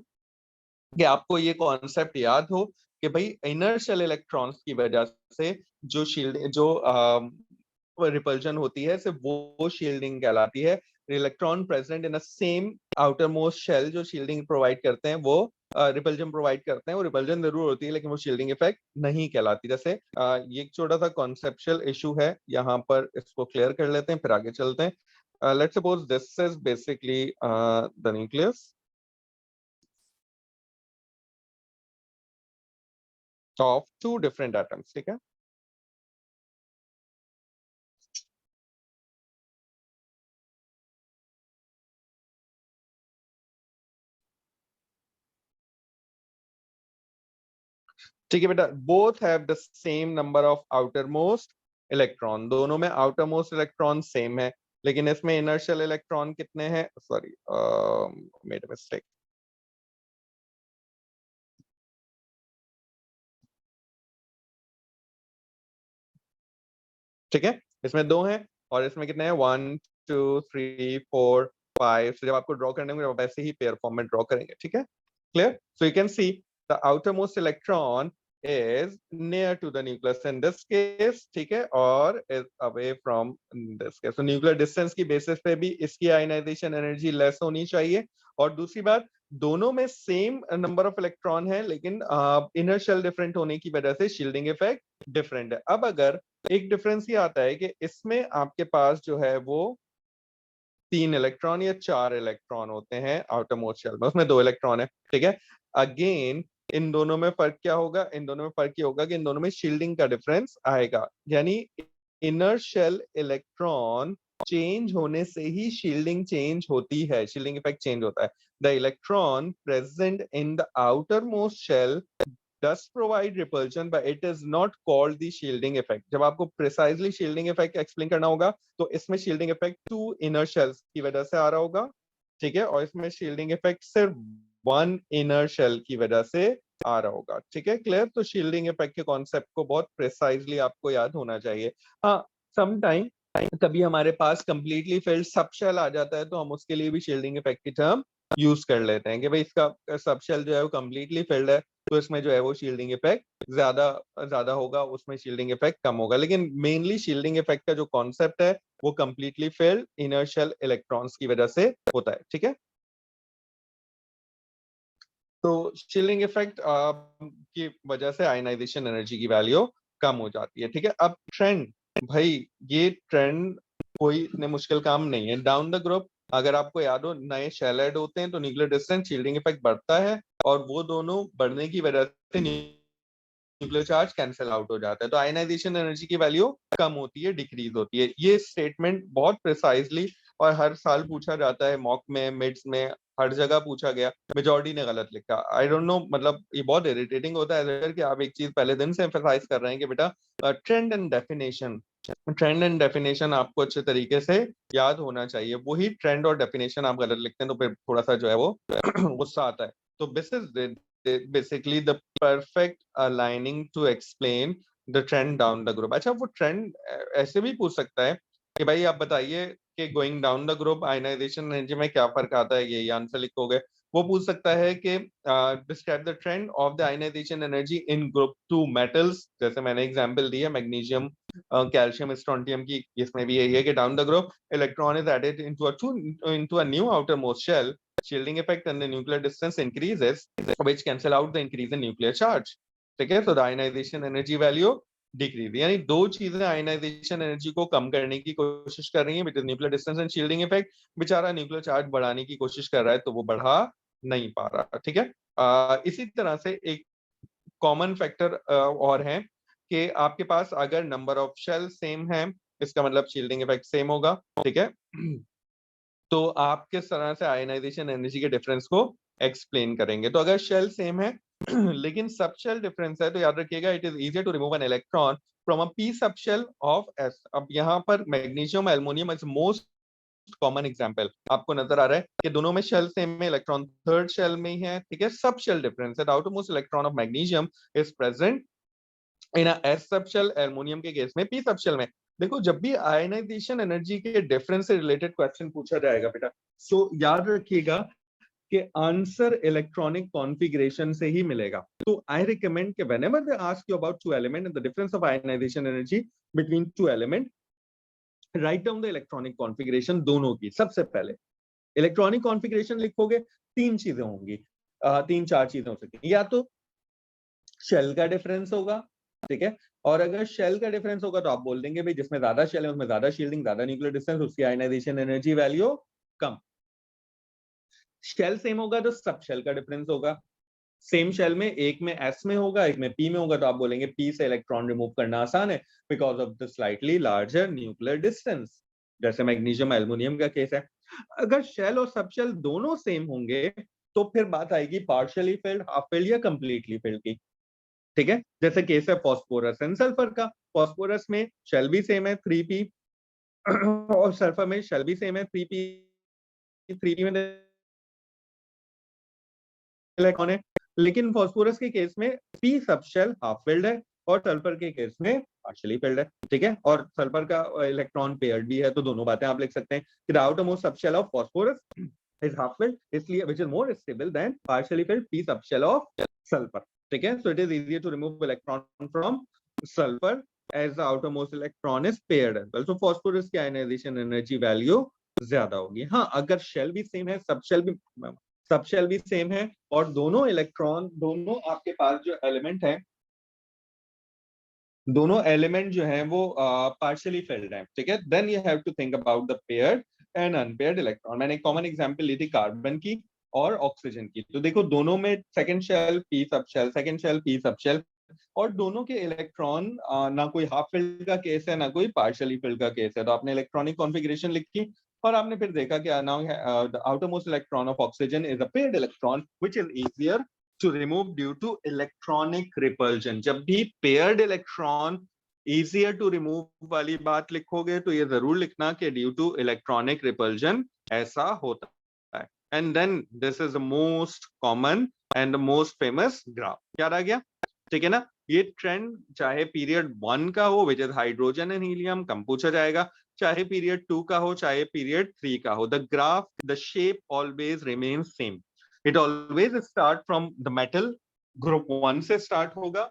कि आपको ये कॉन्सेप्ट याद हो कि भाई इनर शेल इलेक्ट्रॉन्स की वजह से जो शील्ड जो रिपल्जन होती है सिर्फ वो शील्डिंग कहलाती है। Electron present in a same outermost shell जो शील्डिंग प्रोवाइड करते हैं वो रिपल्जन प्रोवाइड करते हैं, वो रिपल्जन जरूर होती है लेकिन वो शील्डिंग इफेक्ट नहीं कहलाती। जैसे ये एक छोटा सा कॉन्सेप्चुअल इशू है यहाँ पर, इसको क्लियर कर लेते हैं फिर आगे चलते हैं। Let's suppose this is basically the nucleus of two different atoms, ठीक है। ठीक है बेटा, both have the same number of outermost electron, दोनों में outermost electron सेम है, लेकिन इसमें inner shell electron कितने हैं, सॉरी made a mistake। ठीक है, इसमें दो हैं और इसमें कितने हैं, 1 2 3 4 5। जब आपको ड्रॉ करने में वैसे ही पेयर फॉर्म में ड्रॉ करेंगे, ठीक है, clear. So you can see the outermost electron is near to the nucleus in this case, ठीक है, और is away from this case। so nuclear distance की बेसिस पे भी इसकी आयनाइजेशन एनर्जी लेस होनी चाहिए। और दूसरी बात, दोनों में सेम नंबर ऑफ इलेक्ट्रॉन है लेकिन इनर शेल डिफरेंट होने की वजह से शील्डिंग इफेक्ट डिफरेंट है। अब अगर एक डिफरेंस ये आता है कि इसमें आपके पास जो है वो 3 इलेक्ट्रॉन या 4 इलेक्ट्रॉन होते हैं आउटर मोस्ट शेल में, उसमें 2 इलेक्ट्रॉन है, ठीक है। अगेन इन दोनों में फर्क क्या होगा, इन दोनों में फर्क ये होगा कि इन दोनों में शील्डिंग का डिफरेंस आएगा, यानी इनर शेल इलेक्ट्रॉन चेंज होने से ही शील्डिंग चेंज होती है, शील्डिंग इफेक्ट चेंज होता है। The electron present in the outermost shell does provide repulsion but it is not called the shielding effect। जब आपको precisely shielding effect एक्सप्लेन करना होगा तो इसमें shielding effect 2 inner shells की वजह से आ रहा होगा, ठीक है, और इसमें shielding effect सिर्फ 1 inner shell की वजह से आ रहा होगा। ठीक है, क्लियर? तो शील्डिंग इफेक्ट के कॉन्सेप्ट को बहुत प्रिसाइजली आपको याद होना चाहिए। हाँ, सम टाइम कभी हमारे पास कंप्लीटली फिल्ड सबशेल आ जाता है तो हम उसके लिए भी शील्डिंग इफेक्ट की टर्म यूज कर लेते हैं कि भाई इसका सबशेल जो है वो कंप्लीटली फिल्ड है, तो इसमें जो है वो शील्डिंग इफेक्ट ज्यादा ज्यादा होगा, उसमें शील्डिंग इफेक्ट कम होगा। लेकिन मेनली शील्डिंग इफेक्ट का जो कॉन्सेप्ट है वो कंप्लीटली फिल्ड इनर्शियल इलेक्ट्रॉन्स की वजह से होता है। ठीक है, तो शील्डिंग इफेक्ट की वजह से आयनाइजेशन एनर्जी की वैल्यू कम हो जाती है। ठीक है, अब ट्रेंड, भाई ये ट्रेंड कोई इतने मुश्किल काम नहीं है। डाउन द ग्रुप अगर आपको याद हो, नए शेल ऐड होते हैं तो न्यूक्लियर डिस्टेंस शील्डिंग इफेक्ट बढ़ता है, और वो दोनों बढ़ने की वजह से न्यूक्लियर चार्ज कैंसिल आउट हो जाता है, तो आयनाइजेशन एनर्जी की वैल्यू कम होती है, डिक्रीज होती है। ये स्टेटमेंट बहुत प्रिसाइजली और हर साल पूछा जाता है, मॉक में, मिड्स में, हर जगह पूछा गया, मेजॉरिटी ने गलत लिखा। आई डोंट नो, मतलब ये बहुत इरिटेटिंग होता है अगर कि आप एक चीज पहले दिन से एम्फसाइज कर रहे हैं कि बेटा ट्रेंड एंड डेफिनेशन आपको अच्छे तरीके से याद होना चाहिए। वही ट्रेंड और डेफिनेशन आप गलत लिखते हैं तो फिर थोड़ा सा जो है वो गुस्सा आता है। तो this is basically the perfect aligning to explain the trend down the group। अच्छा, वो ट्रेंड ऐसे भी पूछ सकता है कि भाई आप बताइए कि going down the group ionisation energy में क्या फर्क आता है, ये आंसर लिखोगे। वो पूछ सकता है कि describe the trend of the ionization energy in group two metals, जैसे मैंने एग्जांपल दी है मैग्नीशियम कैल्शियम स्ट्रोंटियम की, इसमें भी यही है कि down the group electron is added into a new outermost shell, shielding effect and the nuclear distance increases, which cancel out the increase in nuclear charge। ठीक है, तो the ionization energy value decrease, यानी दो चीजें ionization energy को कम करने की कोशिश कर रही हैं, between nuclear distance and shielding effect. बेचारा न्यूक्लियर चार्ज बढ़ाने की कोशिश कर रहा है तो वो बढ़ा नहीं पा रहा। ठीक है, इसी तरह से एक कॉमन फैक्टर और है कि आपके पास अगर नंबर ऑफ शेल सेम है, इसका मतलब शील्डिंग इफेक्ट सेम होगा। ठीक है, तो आप किस तरह से आयनाइजेशन एनर्जी के डिफरेंस को एक्सप्लेन करेंगे। तो अगर शेल सेम है लेकिन सब शेल डिफरेंस है, तो याद रखिएगा it is easier to remove an electron from a p subshell of s. अब यहाँ पर magnesium aluminium is most common example आपको नजर आ रहा है कि दोनों में शेल सेम में, इलेक्ट्रॉन थर्ड शेल में ही है। ठीक है, सब शेल डिफरेंस है, the outermost electron of magnesium is present in s subshell, aluminium के केस में पी सबशेल में। देखो, जब भी आयनाइजेशन एनर्जी के डिफरेंस से रिलेटेड क्वेश्चन पूछा जाएगा बेटा, सो याद रखिएगा कि आंसर इलेक्ट्रॉनिक कॉन्फ़िगरेशन से ही मिलेगा। तो आई रिकमेंड कि whenever they ask you about two element and the difference of ionisation energy between two element, right down the electronic configuration दोनों की। सबसे पहले इलेक्ट्रॉनिक कॉन्फ़िगरेशन लिखोगे, तीन चीजें होंगी, तीन चार चीजें हो सकती हैं। या तो शेल का डिफरेंस होगा, ठीक है, और अगर शेल का डिफरेंस होगा तो आप बोल देंगे भाई जिसमें ज्यादा शेल है उसमें ज्यादा शील्डिंग, ज्यादा न्यूक्लियर डिस्टेंस, उसकी आयनाइजेशन एनर्जी वैल्यू कम। शेल सेम होगा तो सब शेल का डिफरेंस होगा। सेम शेल में एक में एस में होगा, एक में पी में होगा, तो आप बोलेंगे पी से इलेक्ट्रॉन रिमूव करना आसान है because of the slightly larger nuclear distance, जैसे मैग्नीशियम एल्युमिनियम का केस है। अगर शेल और सब शेल दोनों सेम होंगे तो फिर बात आएगी पार्शियली फिल्ड, हाफ फिल्ड या कंप्लीटली फिल्ड की। ठीक है, जैसे केस है फॉस्फोरस एंड सल्फर का। फॉस्फोरस में शेल भी सेम है 3p और सल्फर में शेल भी सेम है 3p, 3p में इलेक्ट्रॉन है, लेकिन फॉस्फोरस के केस में p सब शेल हाफ फिल्ड है और सल्फर के केस में पार्शियली फिल्ड है। ठीक है, और सल्फर का इलेक्ट्रॉन पेयर्ड भी है, तो दोनों बातें आप लिख सकते हैं कि the outermost subshell of phosphorus is half filled, इसलिए which is more stable than partially filled p subshell of sulphur. ठीक है, so it is easier to remove electron from sulphur as the outermost electron is paired as well। So phosphorus की ionization energy value ज्यादा होगी। हाँ, अगर shell भी same है, सब शेल भी सेम है और दोनों इलेक्ट्रॉन, दोनों आपके पास जो एलिमेंट है, दोनों एलिमेंट जो है वो पार्शियली फिल्ड है, ठीक है, then you have to think about the paired and unpaired electron. मैंने एक कॉमन एग्जांपल ली थी कार्बन की और ऑक्सीजन की। तो देखो, दोनों में second shell p subshell, second shell p subshell, और दोनों के इलेक्ट्रॉन ना कोई हाफ फिल्ड का केस है ना कोई पार्शियली फिल्ड का केस है। तो आपने इलेक्ट्रॉनिक कॉन्फ़िगरेशन लिखी और आपने फिर देखा कि now the outermost electron of oxygen is a paired electron which is easier to remove due to electronic repulsion. जब भी paired electron easier to remove वाली बात लिखोगे तो ये जरूर लिखना कि ड्यू टू इलेक्ट्रॉनिक रिपल्जन ऐसा होता है। And then this is the most common and the most famous graph. याद आ गया? ठीक है ना? ये ट्रेंड चाहे पीरियड 1 का हो which is hydrogen and helium, कम पूछा जाएगा, चाहे पीरियड 2 का हो, चाहे पीरियड 3 का हो, the graph, the shape always remain same. It always start from the metal, group 1 से स्टार्ट होगा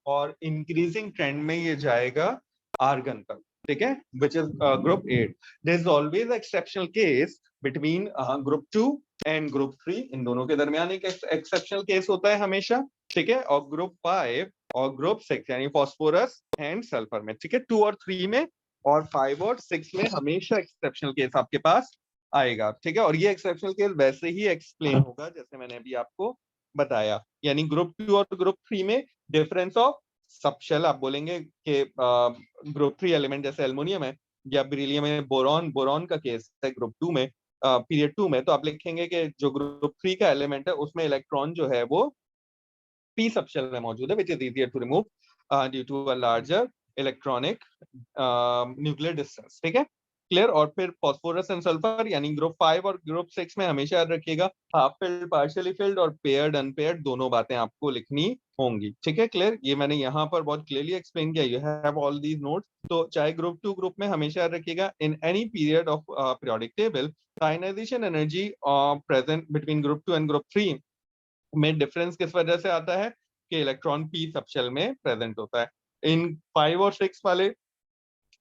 और इंक्रीजिंग ट्रेंड में ये जाएगा आर्गन तक। ठीक है, which is group 8। There is always exceptional case between group 2 and group 3, इन दोनों के दरमियान एक एक्सेप्शनल केस होता है हमेशा। ठीक है, और ग्रुप 5 और ग्रुप 6 यानी फॉस्फोरस एंड सल्फर में। ठीक है, 2 और 3 में और 5 और 6 में हमेशा एक्सेप्शनल केस आपके पास आएगा। ठीक है, और ये एक्सेप्शनल केस वैसे ही एक्सप्लेन होगा जैसे मैंने अभी आपको बताया, यानी ग्रुप 2 और ग्रुप 3 में डिफरेंस ऑफ सबशेल। आप बोलेंगे कि ग्रुप 3 एलिमेंट जैसे एल्युमिनियम है या बेरिलियम में बोरॉन, बोरॉन का केस है ग्रुप 2 में, पीरियड 2 में, तो आप लिखेंगे कि जो ग्रुप 3 का एलिमेंट है उसमें इलेक्ट्रॉन जो है वो p सबशेल में मौजूद है, which is easier to remove due to a larger electronic nuclear distance. ठीक है, क्लियर। और फिर फॉस्फोरस एंड सल्फर यानी ग्रुप 5 और ग्रुप 6 में हमेशा याद रखिएगा हाफ फिल्ड, पार्शियली फिल्ड और पेयर्ड अनपेयर्ड दोनों बातें आपको लिखनी होंगी। ठीक है, क्लियर। ये मैंने यहाँ पर बहुत क्लियरली एक्सप्लेन किया, you have all these notes. तो चाहे ग्रुप 2 ग्रुप में हमेशा याद रखिएगा in any period of periodic table ionisation energy present between group 2 and group 3 में डिफरेंस किस वजह से आता है कि इलेक्ट्रॉन p सबशेल में प्रेजेंट होता है। इन 5 और 6 वाले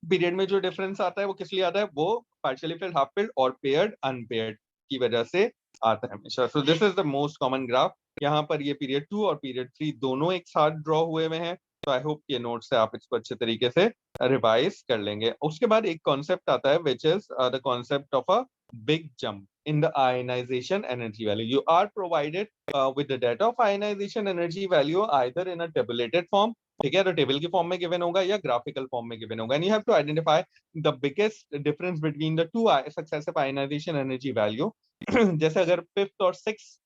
पीरियड में जो डिफरेंस आता है वो किस लिए आता है, वो पार्शियली फिल्ड, हाफ फिल्ड और पेयर्ड अनपेयर्ड की वजह से आता है हमेशा। सो this is the most common graph. यहाँ पर ये पीरियड 2 और पीरियड 3 दोनों एक साथ ड्रॉ हुए हुए हैं। तो आई होप ये नोट से आप इसको अच्छे तरीके से रिवाइज कर लेंगे। उसके बाद एक कॉन्सेप्ट आता है which is the concept of a big jump in the ionization energy value. You are provided with the data of ionization energy value either in a tabulated form, ठीक है, तो टेबल की फॉर्म में given होगा या graphical form में given होगा, and you have to identify the biggest difference between the two successive ionization energy value. जैसे अगर फिफ्थ और सिक्स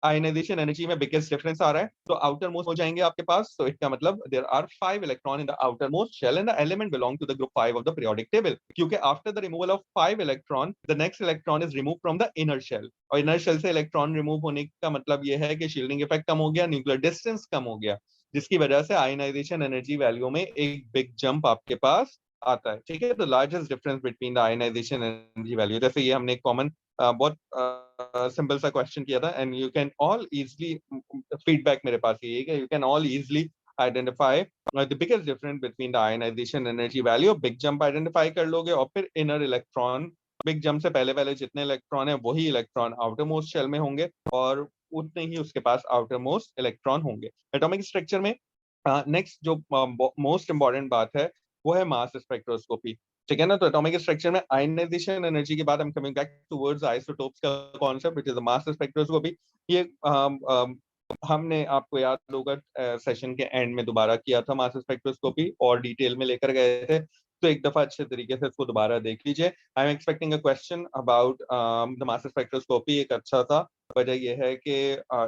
आयनाइजेशन एनर्जी में बिगेस्ट डिफरेंस आ रहा है तो आउटर मोस्ट हो जाएंगे आपके पास। तो इसका मतलब there are 5 electron in the outermost shell and the element belong to the group 5 of the periodic table, क्योंकि after the removal of 5 electron the next electron is remove from the inner shell. और inner shell से electron remove होने का मतलब यह है कि shielding effect कम हो गया, न्यूक्लियर डिस्टेंस कम हो गया, जिसकी वजह से आयनाइजेशन एनर्जी वैल्यू में एक बिग जंप आपके पास आता है। ठीक है, तो largest difference between the ionization energy value, जैसे ये हमने कॉमन बहुत सिंपल सा क्वेश्चन किया था, and you can all easily, feedback मेरे पास ये है कि you can all easily identify the biggest difference between the ionization energy value. Big jump identify कर लोगे और फिर इनर इलेक्ट्रॉन, बिग जंप से पहले पहले जितने इलेक्ट्रॉन है वही इलेक्ट्रॉन आउटर मोस्ट शेल में होंगे और उतने ही उसके पास आउटर मोस्ट इलेक्ट्रॉन होंगे एटॉमिक स्ट्रक्चर में। नेक्स्ट जो मोस्ट इंपॉर्टेंट बात है वो है मास स्पेक्ट्रोस्कोपी। ठीक है ना, तो एटॉमिक स्ट्रक्चर में आयनाइजेशन एनर्जी के बाद हम कमिंग बैक टुवर्ड्स आइसोटोप्स का concept which is the mass spectroscopy. ये हमने, आपको याद होगा सेशन के एंड में दोबारा किया था मास स्पेक्ट्रोस्कोपी और डिटेल में लेकर गए थे, तो एक दफा अच्छे तरीके से इसको दोबारा देख लीजिए। I am expecting a question about the mass spectroscopy, एक अच्छा था। वजह यह है कि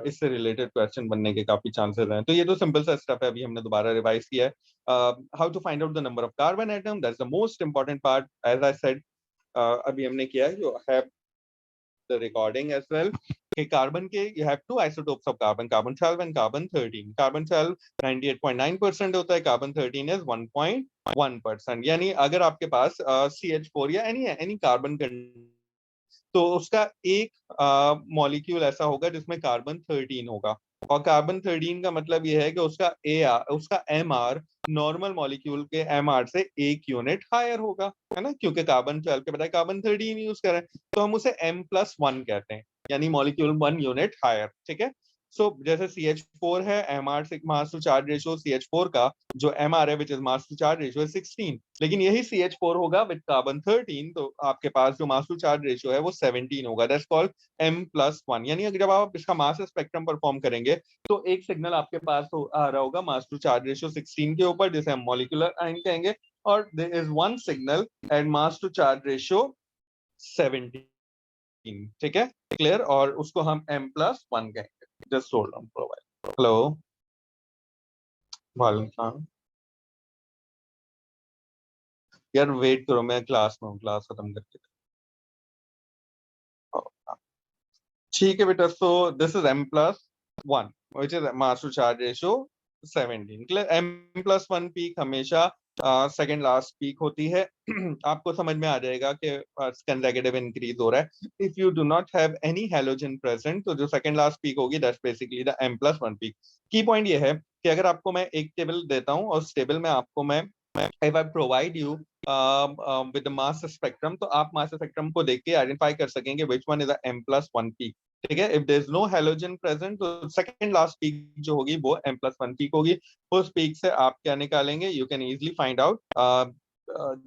इससे रिलेटेड क्वेश्चन बनने के काफी चांसेस हैं। तो ये तो सिंपल सा स्टेप है, अभी हमने दोबारा रिवाइज किया है। How to find out the number of carbon atom, that's the most important part, as I said अभी हमने किया है, you have the recording as well. कि कार्बन के you have two isotopes of carbon, carbon 12 and carbon 13। Carbon 12 98.9% होता है, carbon 13 is 1.1%। यानी अगर आपके पास CH4 या एनी कार्बन, तो उसका एक मॉलिक्यूल ऐसा होगा जिसमें कार्बन 13 होगा, और कार्बन 13 का मतलब यह है कि उसका उसका MR नॉर्मल मॉलिक्यूल के MR से 1 यूनिट हायर होगा, है ना, क्योंकि कार्बन 12 के बजाय कार्बन 13 यूज करें तो हम उसे M+1 कहते हैं, यानी मॉलिक्यूल 1 यूनिट हायर। ठीक है, सो जैसे CH4 है, MR से मास टू चार्ज रेशियो CH4 का जो MR है which is mass to charge ratio है 16, लेकिन यही CH4 होगा विद कार्बन 13, तो आपके पास जो मास टू चार्ज रेशियो है वो 17 होगा, दैट्स कॉल्ड M+1। यानी अगर जब आप इसका मास स्पेक्ट्रम परफॉर्म करेंगे तो एक सिग्नल आपके पास आ रहा होगा मास टू चार्ज रेशियो 16 के ऊपर, जिसे हम मॉलिक्यूलर आयन कहेंगे, और there is one signal at mass to charge ratio 17। ठीक है, क्लियर, और उसको हम M+1 कहेंगे। Just hold on for a while. Hello, वालेकुम सलाम। यार वेट करो, मैं क्लास में हूँ, क्लास खत्म करके। ठीक है बेटा, सो this is m+1 which is mass to charge ratio 17. Clear? m+1 peak हमेशा सेकंड लास्ट पीक होती है। आपको समझ में आ जाएगा कि कंसेक्यूटिव इंक्रीज हो रहा है। If you do not have any halogen present, तो जो सेकंड लास्ट पीक होगी that's basically the m+1 peak. की पॉइंट ये है कि अगर आपको मैं एक टेबल देता हूं और उस टेबल में आपको मैं if I provide you with the mass spectrum, तो आप मास स्पेक्ट्रम को देख के आइडेंटिफाई कर सकेंगे which one is a m+1 peak। ठीक है, if there is no halogen present तो सेकंड लास्ट पीक जो होगी वो m+1 पीक होगी। उस पीक से आप क्या निकालेंगे? You can easily find out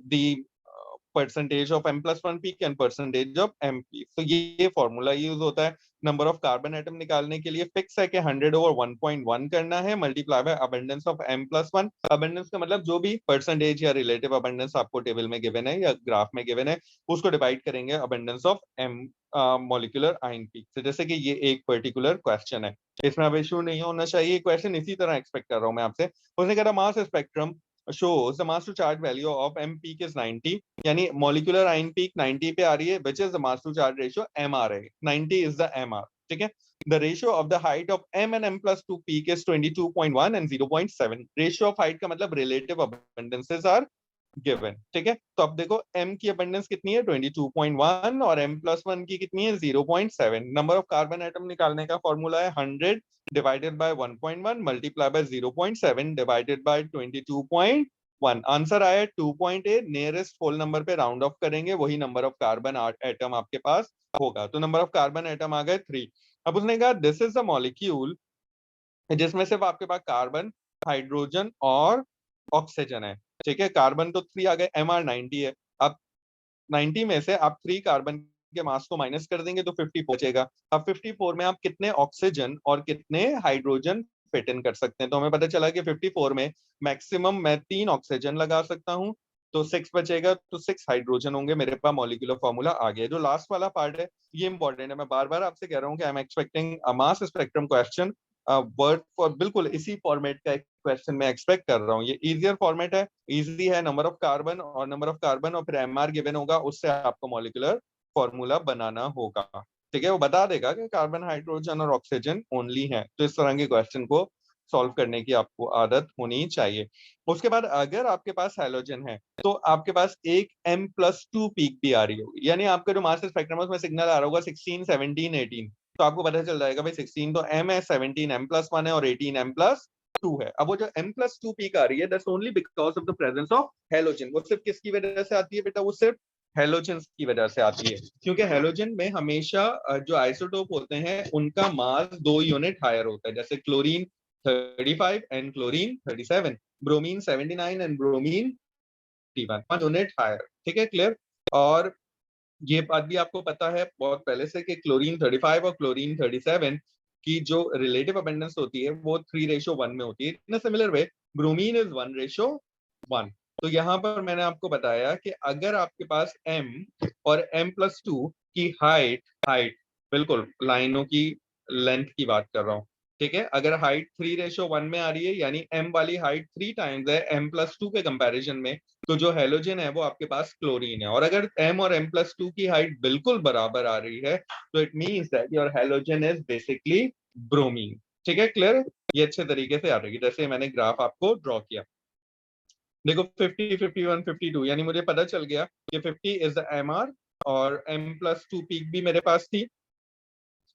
the percentage of m+1 peak and percentage of m peak. तो ये फॉर्मूला यूज होता है नंबर ऑफ कार्बन एटम निकालने के लिए। फिक्स है कि 100/1.1 करना है, multiply by abundance of m+1। Abundance का मतलब जो भी परसेंटेज या रिलेटिव अबंडेंस आपको टेबल में गिवन है या ग्राफ में गिवन है, उसको डिवाइड करेंगे abundance of m molecular ion peak से। जैसे कि ये एक पर्टिकुलर क्वेश्चन है, इसमें अब इशू नहीं होना चाहिए। क्वेश्चन इसी तरह एक्सपेक्ट कर रहा हूं मैं आपसे। उसने कहा mass spectrum shows the mass to charge value of m peak is 90, यानी मॉलिक्यूलर आयन पीक 90 पे आ रही है, which is the mass to charge ratio mr है। 90 is the mr। ठीक है, the ratio of the height of m and m+2 peak is 22.1 and 0.7। ratio of height का मतलब relative abundances are given. ठीक है, तो अब देखो m की अबंडेंस कितनी है 22.1 और m+1 की कितनी है 0.7। नंबर ऑफ कार्बन एटम निकालने का फॉर्मूला है 100 divided by 1.1 multiply by 0.7 divided by 22.1। Answer आया 2.8। नियरेस्ट होल नंबर पे राउंड ऑफ करेंगे, वही नंबर ऑफ कार्बन एटम आपके पास होगा। तो नंबर ऑफ कार्बन एटम आ गए 3। अब उसने कहा दिस इज द मॉलिक्यूल जिसमें सिर्फ आपके पास कार्बन, हाइड्रोजन और ऑक्सीजन है। ठीक है, कार्बन तो 3 आ गए, mr 90 है। अब 90 में से आप 3 कार्बन के मास को माइनस कर देंगे तो 50 बचेगा। अब 54 में आप कितने ऑक्सीजन और कितने हाइड्रोजन फिट इन कर सकते हैं? तो हमें पता चला कि 54 में मैक्सिमम मैं 3 ऑक्सीजन लगा सकता हूं, तो 6 बचेगा, तो 6 हाइड्रोजन होंगे। मेरे पास मॉलिक्यूलर फॉर्मूला आ गया। जो लास्ट वाला पार्ट है ये इंपॉर्टेंट है, मैं बार बार आपसे कह रहा हूँ कि I am expecting a mass spectrum question word for बिल्कुल इसी फॉर्मेट का एक क्वेश्चन मैं एक्सपेक्ट कर रहा हूँ। ये इजियर फॉर्मेट है, इजी है। नंबर ऑफ कार्बन और फिर एमआर गिवन होगा, उससे आपको मॉलिक्यूलर फॉर्मूला बनाना होगा। ठीक है, वो बता देगा कि कार्बन, हाइड्रोजन और ऑक्सीजन ओनली है। तो इस तरह के क्वेश्चन को सॉल्व करने की आपको आदत होनी चाहिए। उसके बाद अगर आपके पास हैलोजन है तो आपके पास एक m+2 पीक भी आ रही होगी, यानी आपका जो मास स्पेक्ट्रम है उसमें सिग्नल आ रहा होगा 16, 17, 18। तो आपको पता चल जाएगा भाई 16 तो m है, 17 m+1 है और 18 m+2 है। अब वो जो m+2 पीक आ रही है that's only because of the presence of halogen. वो सिर्फ किसकी वजह से आती है बेटा? वो सिर्फ हैलोजन की वजह से आती है, क्योंकि हैलोजन में हमेशा जो आइसोटोप होते हैं उनका मास 2 यूनिट हायर होता है। जैसे chlorine 35 and chlorine 37, bromine 79 and bromine 51, 1 unit higher. ठीक है, क्लियर? और ये बात भी आपको पता है बहुत पहले से कि क्लोरीन 35 और क्लोरीन 37 की जो रिलेटिव अबंडेंस होती है वो 3:1 में होती है। In similar way bromine is 1:1। तो यहाँ पर मैंने आपको बताया कि अगर आपके पास m और m+2 की हाइट हाइट बिल्कुल लाइनों की लेंथ की बात कर रहा हूँ। ठीक है, अगर हाइट 3:1 में आ रही है, यानी m वाली हाइट 3 टाइम्स है m+2 के कंपैरिजन में, तो जो हैलोजन है वो आपके पास क्लोरीन है। और अगर m और m+2 की हाइट बिल्कुल बराबर आ रही है तो it means that your halogen is basically bromine. ठीक है, क्लियर? ये अच्छे तरीके से आ रही है, जैसे मैंने ग्राफ आपको ड्रॉ किया। देखो 50, 51, 52, यानी मुझे पता चल गया कि 50 इज द mr और m+2 पीक भी मेरे पास थी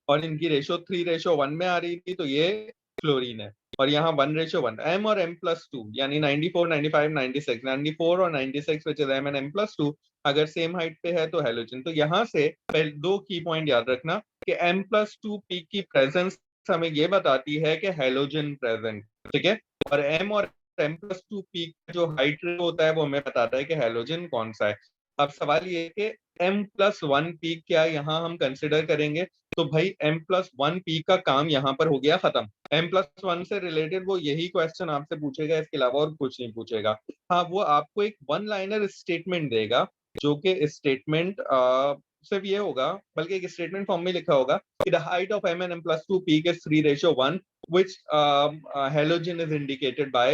और इनकी रेशो 3:1 में आ रही थी, तो ये क्लोरीन है। और यहाँ 1:1 m और m+2 यानी 94, 95, 96, 94 और 96 which is m and m+2 अगर सेम हाइट पे है तो हैलोजन। तो यहाँ से पहले 2 की पॉइंट याद रखना कि m+2 पीक की प्रेजेंस हमें ये बताती है कि हैलोजन प्रेजेंट। ठीक है, और m और m+2 पीक जो हाइट होता है वो हमें बताता है कि हैलोजन कौन सा है। अब सवाल ये है कि m+1 पीक क्या यहाँ हम कंसिडर करेंगे? तो भाई m+1 पीक का काम यहाँ पर हो गया खत्म। m+1 से रिलेटेड वो यही क्वेश्चन आपसे पूछेगा, इसके अलावा और कुछ नहीं पूछेगा। हाँ, वो आपको एक 1 लाइनर स्टेटमेंट देगा, जो कि स्टेटमेंट सिर्फ ये होगा, बल्कि एक स्टेटमेंट फॉर्म में लिखा होगा कि the height of m and m+2 peak is 3:1 which halogen is indicated by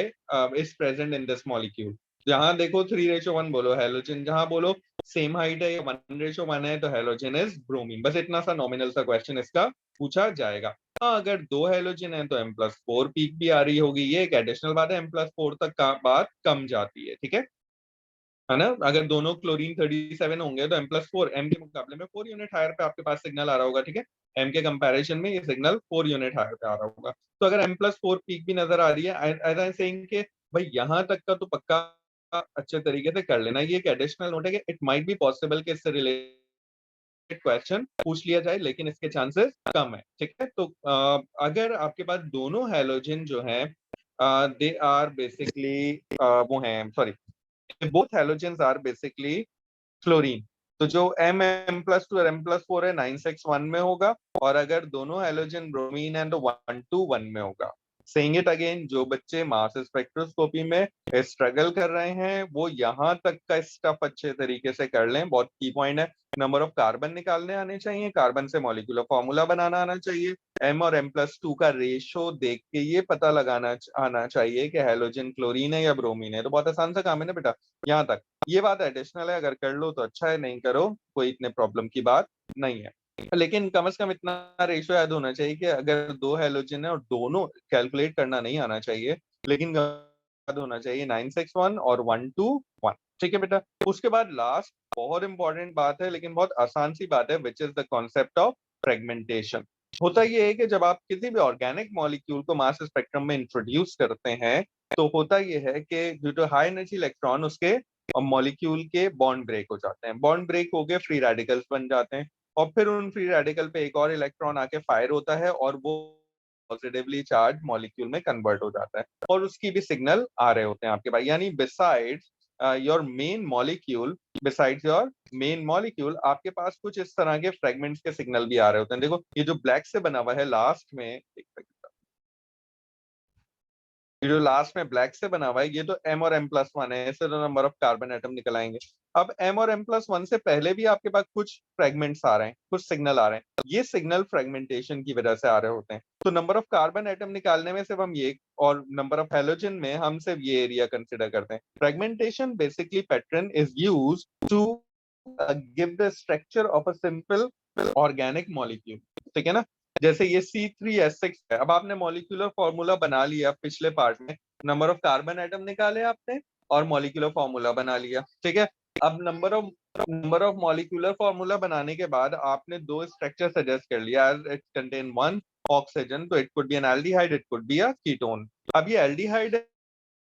is present in this molecule। जहां देखो 3:1 बोलो हेलोजन, जहां बोलो सेम हाइट है या 1:1 है तो हेलोजन इज ब्रोमीन। बस इतना सा नॉमिनल सा क्वेश्चन इसका पूछा जाएगा। हाँ, अगर दो हेलोजन है तो M+4 पीक भी आ रही होगी, ये एक एडिशनल बात है। M+4 तक का बात कम जाती है, ठीक है ना। अगर दोनों क्लोरीन 37 होंगे तो M+4 M के मुकाबले में 4 यूनिट हायर पे आपके पास सिग्नल आ रहा होगा, ठीक है। M के कंपैरिजन में ये सिग्नल 4 यूनिट हायर पे आ रहा होगा। तो अगर M+4 पीक भी नजर आ रही है, एज आई सेइंग के भाई यहाँ तक का तो पक्का अच्छे तरीके से कर लेना। ये एक एडिशनल नोट है कि इट माइट बी पॉसिबल कि इससे रिलेटेड क्वेश्चन पूछ लिया जाए, लेकिन इसके चांसेस कम है, ठीक है। तो अगर आपके पास दोनों हैलोजन जो है दे आर बेसिकली वो हैं, sorry, both halogens are basically chlorine, तो जो M+2 और M+4 है 961 में होगा। और अगर दोनों हैलोजन ब्रोमीन है तो 121 में होगा। सेइंग इट अगेन, जो बच्चे मास स्पेक्ट्रोस्कोपी में स्ट्रगल कर रहे हैं वो यहाँ तक का स्टफ अच्छे तरीके से कर लें। बहुत की पॉइंट है, नंबर ऑफ कार्बन निकालने आने चाहिए, कार्बन से मॉलिक्यूलर फॉर्मूला बनाना आना चाहिए, M और M+2 का रेशो देख के ये पता लगाना आना चाहिए कि हैलोजन क्लोरीन है या ब्रोमीन है। तो बहुत आसान सा काम है ना बेटा, यहाँ तक ये बात एडिशनल है। अगर कर लो तो अच्छा है, नहीं करो कोई इतने प्रॉब्लम की बात नहीं है। लेकिन कम से कम इतना रेशियो याद होना चाहिए कि अगर दो हैलोजन है और दोनों कैलकुलेट करना नहीं आना चाहिए, लेकिन याद होना चाहिए 961 और 121, ठीक है बेटा। उसके बाद लास्ट बहुत इंपॉर्टेंट बात है, लेकिन बहुत आसान सी बात है, which is the concept of fragmentation. होता ये है कि जब आप किसी भी ऑर्गेनिक मॉलिक्यूल को मास स्पेक्ट्रम में इंट्रोड्यूस करते हैं तो होता यह है कि due to high energy electron उसके और मॉलिक्यूल के बॉन्ड ब्रेक हो जाते हैं। बॉन्ड ब्रेक हो गए, फ्री रेडिकल्स बन जाते हैं, और फिर उन फ्री रेडिकल पे एक और इलेक्ट्रॉन आके फायर होता है और वो पॉजिटिवली चार्ज मॉलिक्यूल में कन्वर्ट हो जाता है, और उसकी भी सिग्नल आ रहे होते हैं आपके पास। यानी besides your main molecule, besides your main molecule आपके पास कुछ इस तरह के फ्रेगमेंट्स के सिग्नल भी आ रहे होते हैं। देखो ये जो ब्लैक से बना हुआ है लास्ट में, एक सेकंड, ये जो लास्ट में ब्लैक से बना हुआ है ये तो M और M+1 है, इससे तो नंबर ऑफ कार्बन एटम निकल आएंगे। अब M और M+1 से पहले भी आपके पास कुछ फ्रेगमेंट्स आ रहे हैं, कुछ सिग्नल आ रहे हैं, ये सिग्नल फ्रेगमेंटेशन की वजह से आ रहे होते हैं। तो नंबर ऑफ कार्बन एटम निकालने में सिर्फ हम ये, और नंबर ऑफ हैलोजन में हम सिर्फ ये एरिया कंसिडर करते हैं। Fragmentation basically pattern is use to give the structure of a simple organic molecule, ठीक है ना। जैसे ये C3H6 है, अब आपने मॉलिक्यूलर फॉर्मूला बना लिया पिछले पार्ट में, नंबर ऑफ कार्बन एटम निकाले आपने और मॉलिक्यूलर फॉर्मूला बना लिया, ठीक है। अब नंबर ऑफ मॉलिक्यूलर फॉर्मूला बनाने के बाद आपने दो स्ट्रक्चर सजेस्ट कर लिया, as it contain one oxygen, तो it could be an aldehyde, it could be a ketone. अब ये एल्डिहाइड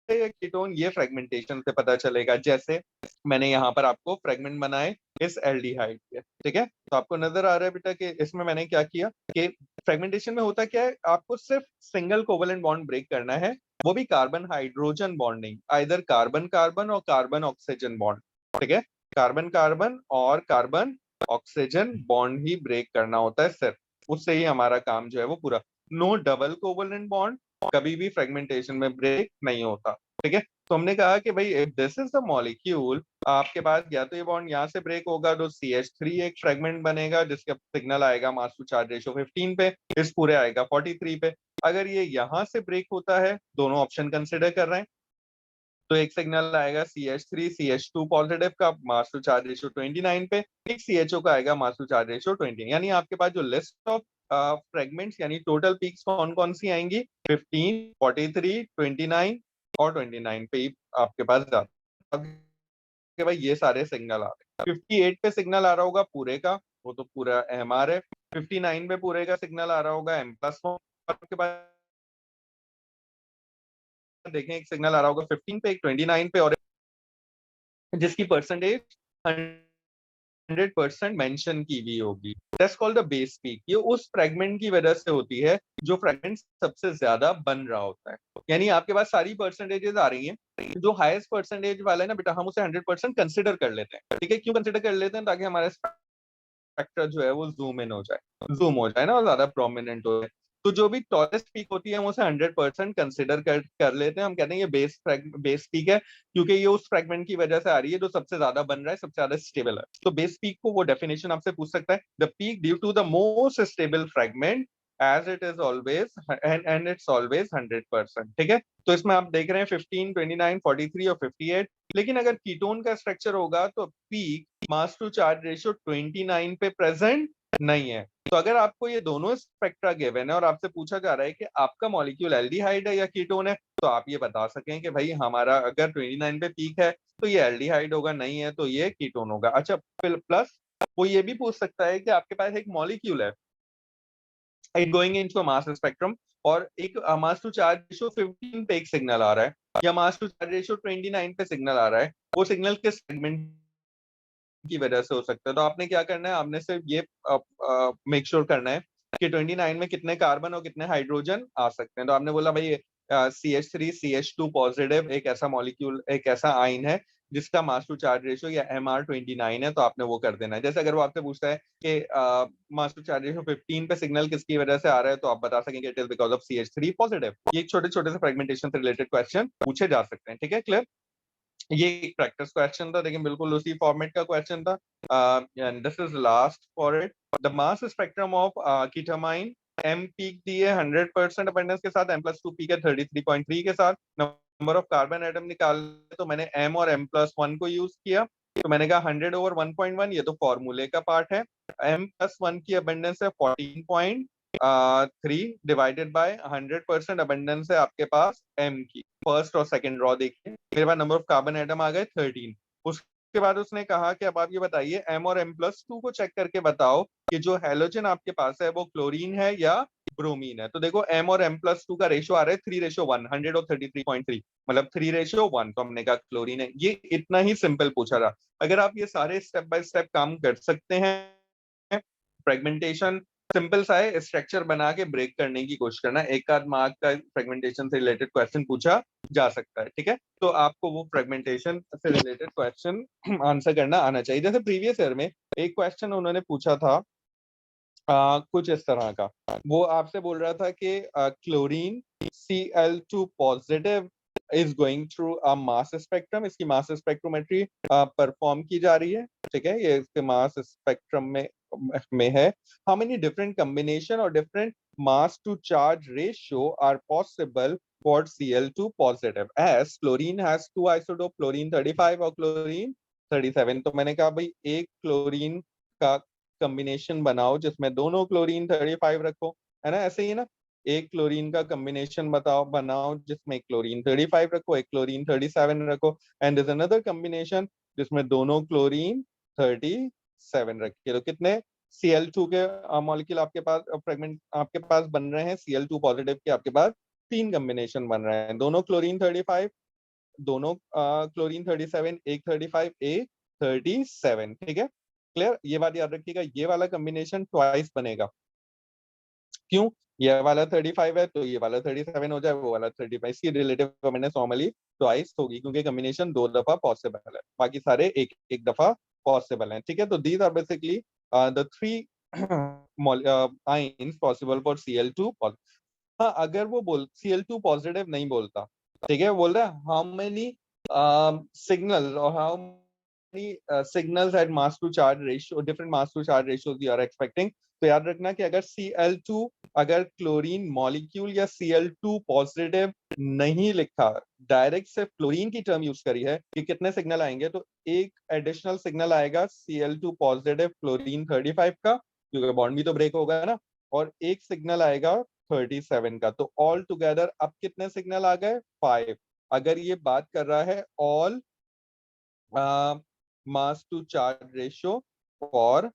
या कीटोन ये फ्रेगमेंटेशन से पता चलेगा। जैसे मैंने यहाँ पर आपको फ्रेगमेंट बनाए इस एल्डिहाइड के, ठीक है। तो आपको नजर आ रहा है बेटा कि इसमें मैंने क्या किया कि फ्रेगमेंटेशन में होता क्या है, आपको सिर्फ सिंगल कोवेलेंट बॉन्ड ब्रेक करना है, वो भी carbon hydrogen bonding, either carbon carbon और कार्बन ऑक्सीजन बॉन्ड, ठीक है। कार्बन कार्बन और कार्बन ऑक्सीजन बॉन्ड ही ब्रेक करना होता है सिर्फ, उससे ही हमारा काम जो है वो पूरा। नो डबल कोवेलेंट बॉन्ड कभी भी फ्रेगमेंटेशन में ब्रेक नहीं होता, ठीक है। तो हमने कहा कि भाई if this is the molecule, आपके पास या तो ये बॉन्ड यहाँ से ब्रेक होगा तो CH3 एक फ्रेगमेंट बनेगा जिसका सिग्नल आएगा मास टू चार्ज रेशियो 15 पे, इस पूरे आएगा 43 पे। अगर ये यहाँ से ब्रेक होता है, दोनों ऑप्शन कंसिडर कर रहे हैं, तो एक सिग्नल आएगा CH3 CH2 पॉजिटिव का मास टू चार्ज रेशियो 29 पे, एक CHO का आएगा मास टू चार्ज रेशियो 20। यानी आपके पास जो लिस्ट ऑफ फ्रेगमेंट्स यानी टोटल पीक्स कौन कौन सी आएंगी, 15, 43, 29 और 29 पे ही आपके पास जाता है कि भाई ये सारे सिग्नल आ रहे हैं। 58 पे सिग्नल आ रहा होगा पूरे का, वो तो पूरा MR है। 59 पे पूरे का सिग्नल आ रहा होगा M+1, आपके पास देखें एक सिग्नल आ रहा होगा 15 पे, एक 29 पे, और जिसकी परसेंटेज 100% मेंशन की हुई होगी। That's called the base peak. ये उस फ्रेगमेंट की वजह से होती है जो फ्रेगमेंट सबसे ज्यादा बन रहा होता है। यानी आपके पास सारी परसेंटेजेस आ रही हैं, जो हाईएस्ट परसेंटेज वाला है ना बेटा, हम उसे 100% कंसिडर कर लेते हैं, ठीक है। क्यों कंसिडर कर लेते हैं, ताकि हमारा स्पेक्ट्रा जो है वो जूम इन हो जाए, जूम हो जाए ना, और ज्यादा प्रोमिनेंट हो जाए। तो जो भी टॉलेस्ट पीक होती है हम उसे 100% कंसिडर कर लेते हैं। हम कहते हैं ये बेस पीक है, क्योंकि ये उस फ्रेगमेंट की वजह से आ रही है जो सबसे ज्यादा बन रहा है, सबसे ज्यादा स्टेबल है। तो बेस पीक को वो डेफिनेशन आपसे पूछ सकता है, the peak due to the most stable fragment as it is always and it's always 100%, ठीक है। तो इसमें आप देख रहे हैं 15, 29, 43 और 58। लेकिन अगर कीटोन का स्ट्रक्चर होगा तो peak mass to charge ratio 29 पे प्रेजेंट नहीं है। तो अगर आपको ये दोनों स्पेक्ट्रा गिवन है और आपसे पूछा जा रहा है कि आपका मॉलिक्यूल एल्डिहाइड है या कीटोन है, तो आप ये बता सकें कि भाई हमारा अगर 29 पे पीक है तो ये एल्डिहाइड होगा, नहीं है तो ये कीटोन होगा। अच्छा, प्लस वो ये भी पूछ सकता है कि आपके पास एक मॉलिक्यूल है it going into a mass spectrum, और एक मास टू चार्ज रेशियो 15 पे एक सिग्नल आ रहा है या मास टू चार्ज रेशियो 29 पे सिग्नल आ रहा है, वो सिग्नल किस सेगमेंट की वजह से हो सकता है। तो आपने क्या करना है, आपने सिर्फ ये मेक श्योर करना है कि 29 में कितने कार्बन और कितने हाइड्रोजन आ सकते हैं। तो आपने बोला भाई CH3 CH2 पॉजिटिव एक ऐसा मॉलिक्यूल, एक ऐसा आइन है जिसका मास टू चार्ज रेशियो या MR29 है, तो आपने वो कर देना है। जैसे अगर वो आपसे पूछता है कि मास टू चार्ज रेशियो 15 पे सिग्नल किसकी वजह से आ रहा है, तो आप बता सकेंगे it is because of CH3 positive. ये छोटे छोटे से फ्रेगमेंटेशन से रिलेटेड क्वेश्चन पूछे जा सकते हैं, ठीक है, क्लियर। ये एक प्रैक्टिस क्वेश्चन था, लेकिन बिल्कुल उसी फॉर्मेट का क्वेश्चन था। And this is last for it. The mass spectrum of ketamine, M peak दिए 100% अबंडेंस के साथ, M+2 पीक है 33.3 के साथ। नंबर ऑफ कार्बन एटम निकाले तो मैंने M और M+1 को यूज किया, तो मैंने कहा 100/1.1, ये तो फॉर्मूले का पार्ट है। M+1 की अबंडेंस है 14.3 डिवाइडेड बाय 100% अबंडेंस है आपके पास M की। फर्स्ट और सेकंड रॉ देखिए, मेरे पास नंबर ऑफ कार्बन एटम आ गए 13। उसके बाद उसने कहा कि अब आप ये बताइए M और M+2 को चेक करके बताओ कि जो हैलोजन आपके पास है वो क्लोरीन है या ब्रोमीन है। तो देखो M और M+2 का रेशियो आ रहा है 3:1, 100 और 33.3, मतलब 3:1। तो हमने कहा क्लोरीन है। ये इतना ही सिंपल पूछा था। अगर आप ये सारे स्टेप बाय स्टेप काम कर सकते हैं, फ्रेगमेंटेशन सिंपल सा है, स्ट्रक्चर बना के ब्रेक करने की कोशिश करना। एक आध मार्क का फ्रेगमेंटेशन से रिलेटेड क्वेश्चन पूछा जा सकता है, ठीक है। तो आपको वो फ्रेगमेंटेशन से रिलेटेड क्वेश्चन आंसर करना आना चाहिए। जैसे प्रीवियस ईयर में एक क्वेश्चन उन्होंने पूछा था कुछ इस तरह का, वो आपसे बोल रहा था कि chlorine Cl2 positive is going through a mass spectrum, इसकी मास स्पेक्ट्रोमेट्री परफॉर्म की जा रही है, ठीक है, ये इसके मास स्पेक्ट्रम में है। हाउ मेनी डिफरेंट कॉम्बिनेशन और different mass to charge ratio are possible for Cl2 positive, as chlorine has two isotope, chlorine 35 और क्लोरीन 37। तो मैंने कहा भाई एक क्लोरीन का कॉम्बिनेशन बनाओ जिसमें दोनों क्लोरीन 35 रखो, है ना, ऐसे ही ना। एक क्लोरीन का कॉम्बिनेशन बनाओ जिसमें क्लोरीन 35 रखो, एक क्लोरीन 37 रखो, एंड दिस अनदर कॉम्बिनेशन जिसमें दोनों क्लोरीन 37 रखे। तो कितने Cl2 के मॉलिक्यूल आपके पास, फ्रेगमेंट आपके पास बन रहे हैं, Cl2 पॉजिटिव के आपके पास 3 कॉम्बिनेशन बन रहे हैं, दोनों क्लोरीन 35, दोनों क्लोरीन 37, एक 35, एक 37, ठीक है, क्लियर। ये बात याद रखिएगा, ये वाला कॉम्बिनेशन ट्वाइस बनेगा। क्यों? ये वाला 35 है तो ये वाला 37 हो जाए, वो वाला 35, इसकी रिलेटिव कॉम्बिनेशन नॉर्मली ट्वाइस होगी क्योंकि कॉम्बिनेशन 2 दफा पॉसिबल है, बाकी सारे एक एक दफा पॉसिबल है, ठीक है। तो these are basically the 3 ions possible for Cl2। हाँ, अगर वो Cl2 पॉजिटिव नहीं बोलता, ठीक है, बोल रहा है हाउ मेनी सिग्नल और how many signals at mass to charge ratio, different mass to charge ratios you are expecting. तो याद रखना कि अगर Cl2, अगर क्लोरीन मॉलिक्यूल या Cl2 पॉजिटिव नहीं लिखा, डायरेक्ट सिर्फ क्लोरीन की टर्म यूज करी है कि कितने सिग्नल आएंगे, तो एक एडिशनल सिग्नल आएगा Cl2 पॉजिटिव क्लोरीन 35 का, क्योंकि बॉन्ड भी तो ब्रेक होगा ना, और एक सिग्नल आएगा 37 का। तो ऑल टुगेदर अब कितने सिग्नल आ गए? 5। अगर ये बात कर रहा है all mass to charge ratio और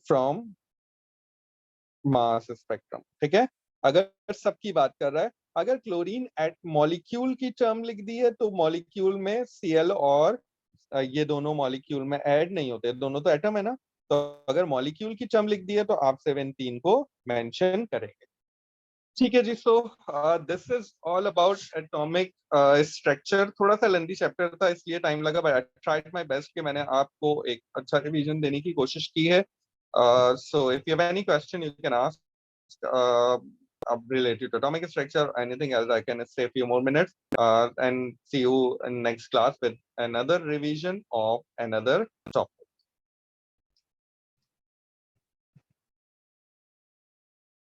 फ्रॉम मास स्पेक्ट्रम, ठीक है, अगर सबकी बात कर रहा है। अगर क्लोरीन एट मॉलिक्यूल की टर्म लिख दी है तो मॉलिक्यूल में Cl और ये दोनों मॉलिक्यूल में ऐड नहीं होते, दोनों तो एटम है ना। तो अगर मॉलिक्यूल की टर्म लिख दी है तो आप 17 को मेंशन करेंगे, ठीक है जी। So this is all about atomic structure. थोड़ा सा लेंथी चैप्टर था इसलिए टाइम लगा, but I tried my best कि मैंने आपको एक अच्छा रिवीजन देने की कोशिश की है। So if you have any question you can ask related to atomic structure, anything else I can stay a few more minutes and see you in next class with another revision of another topic.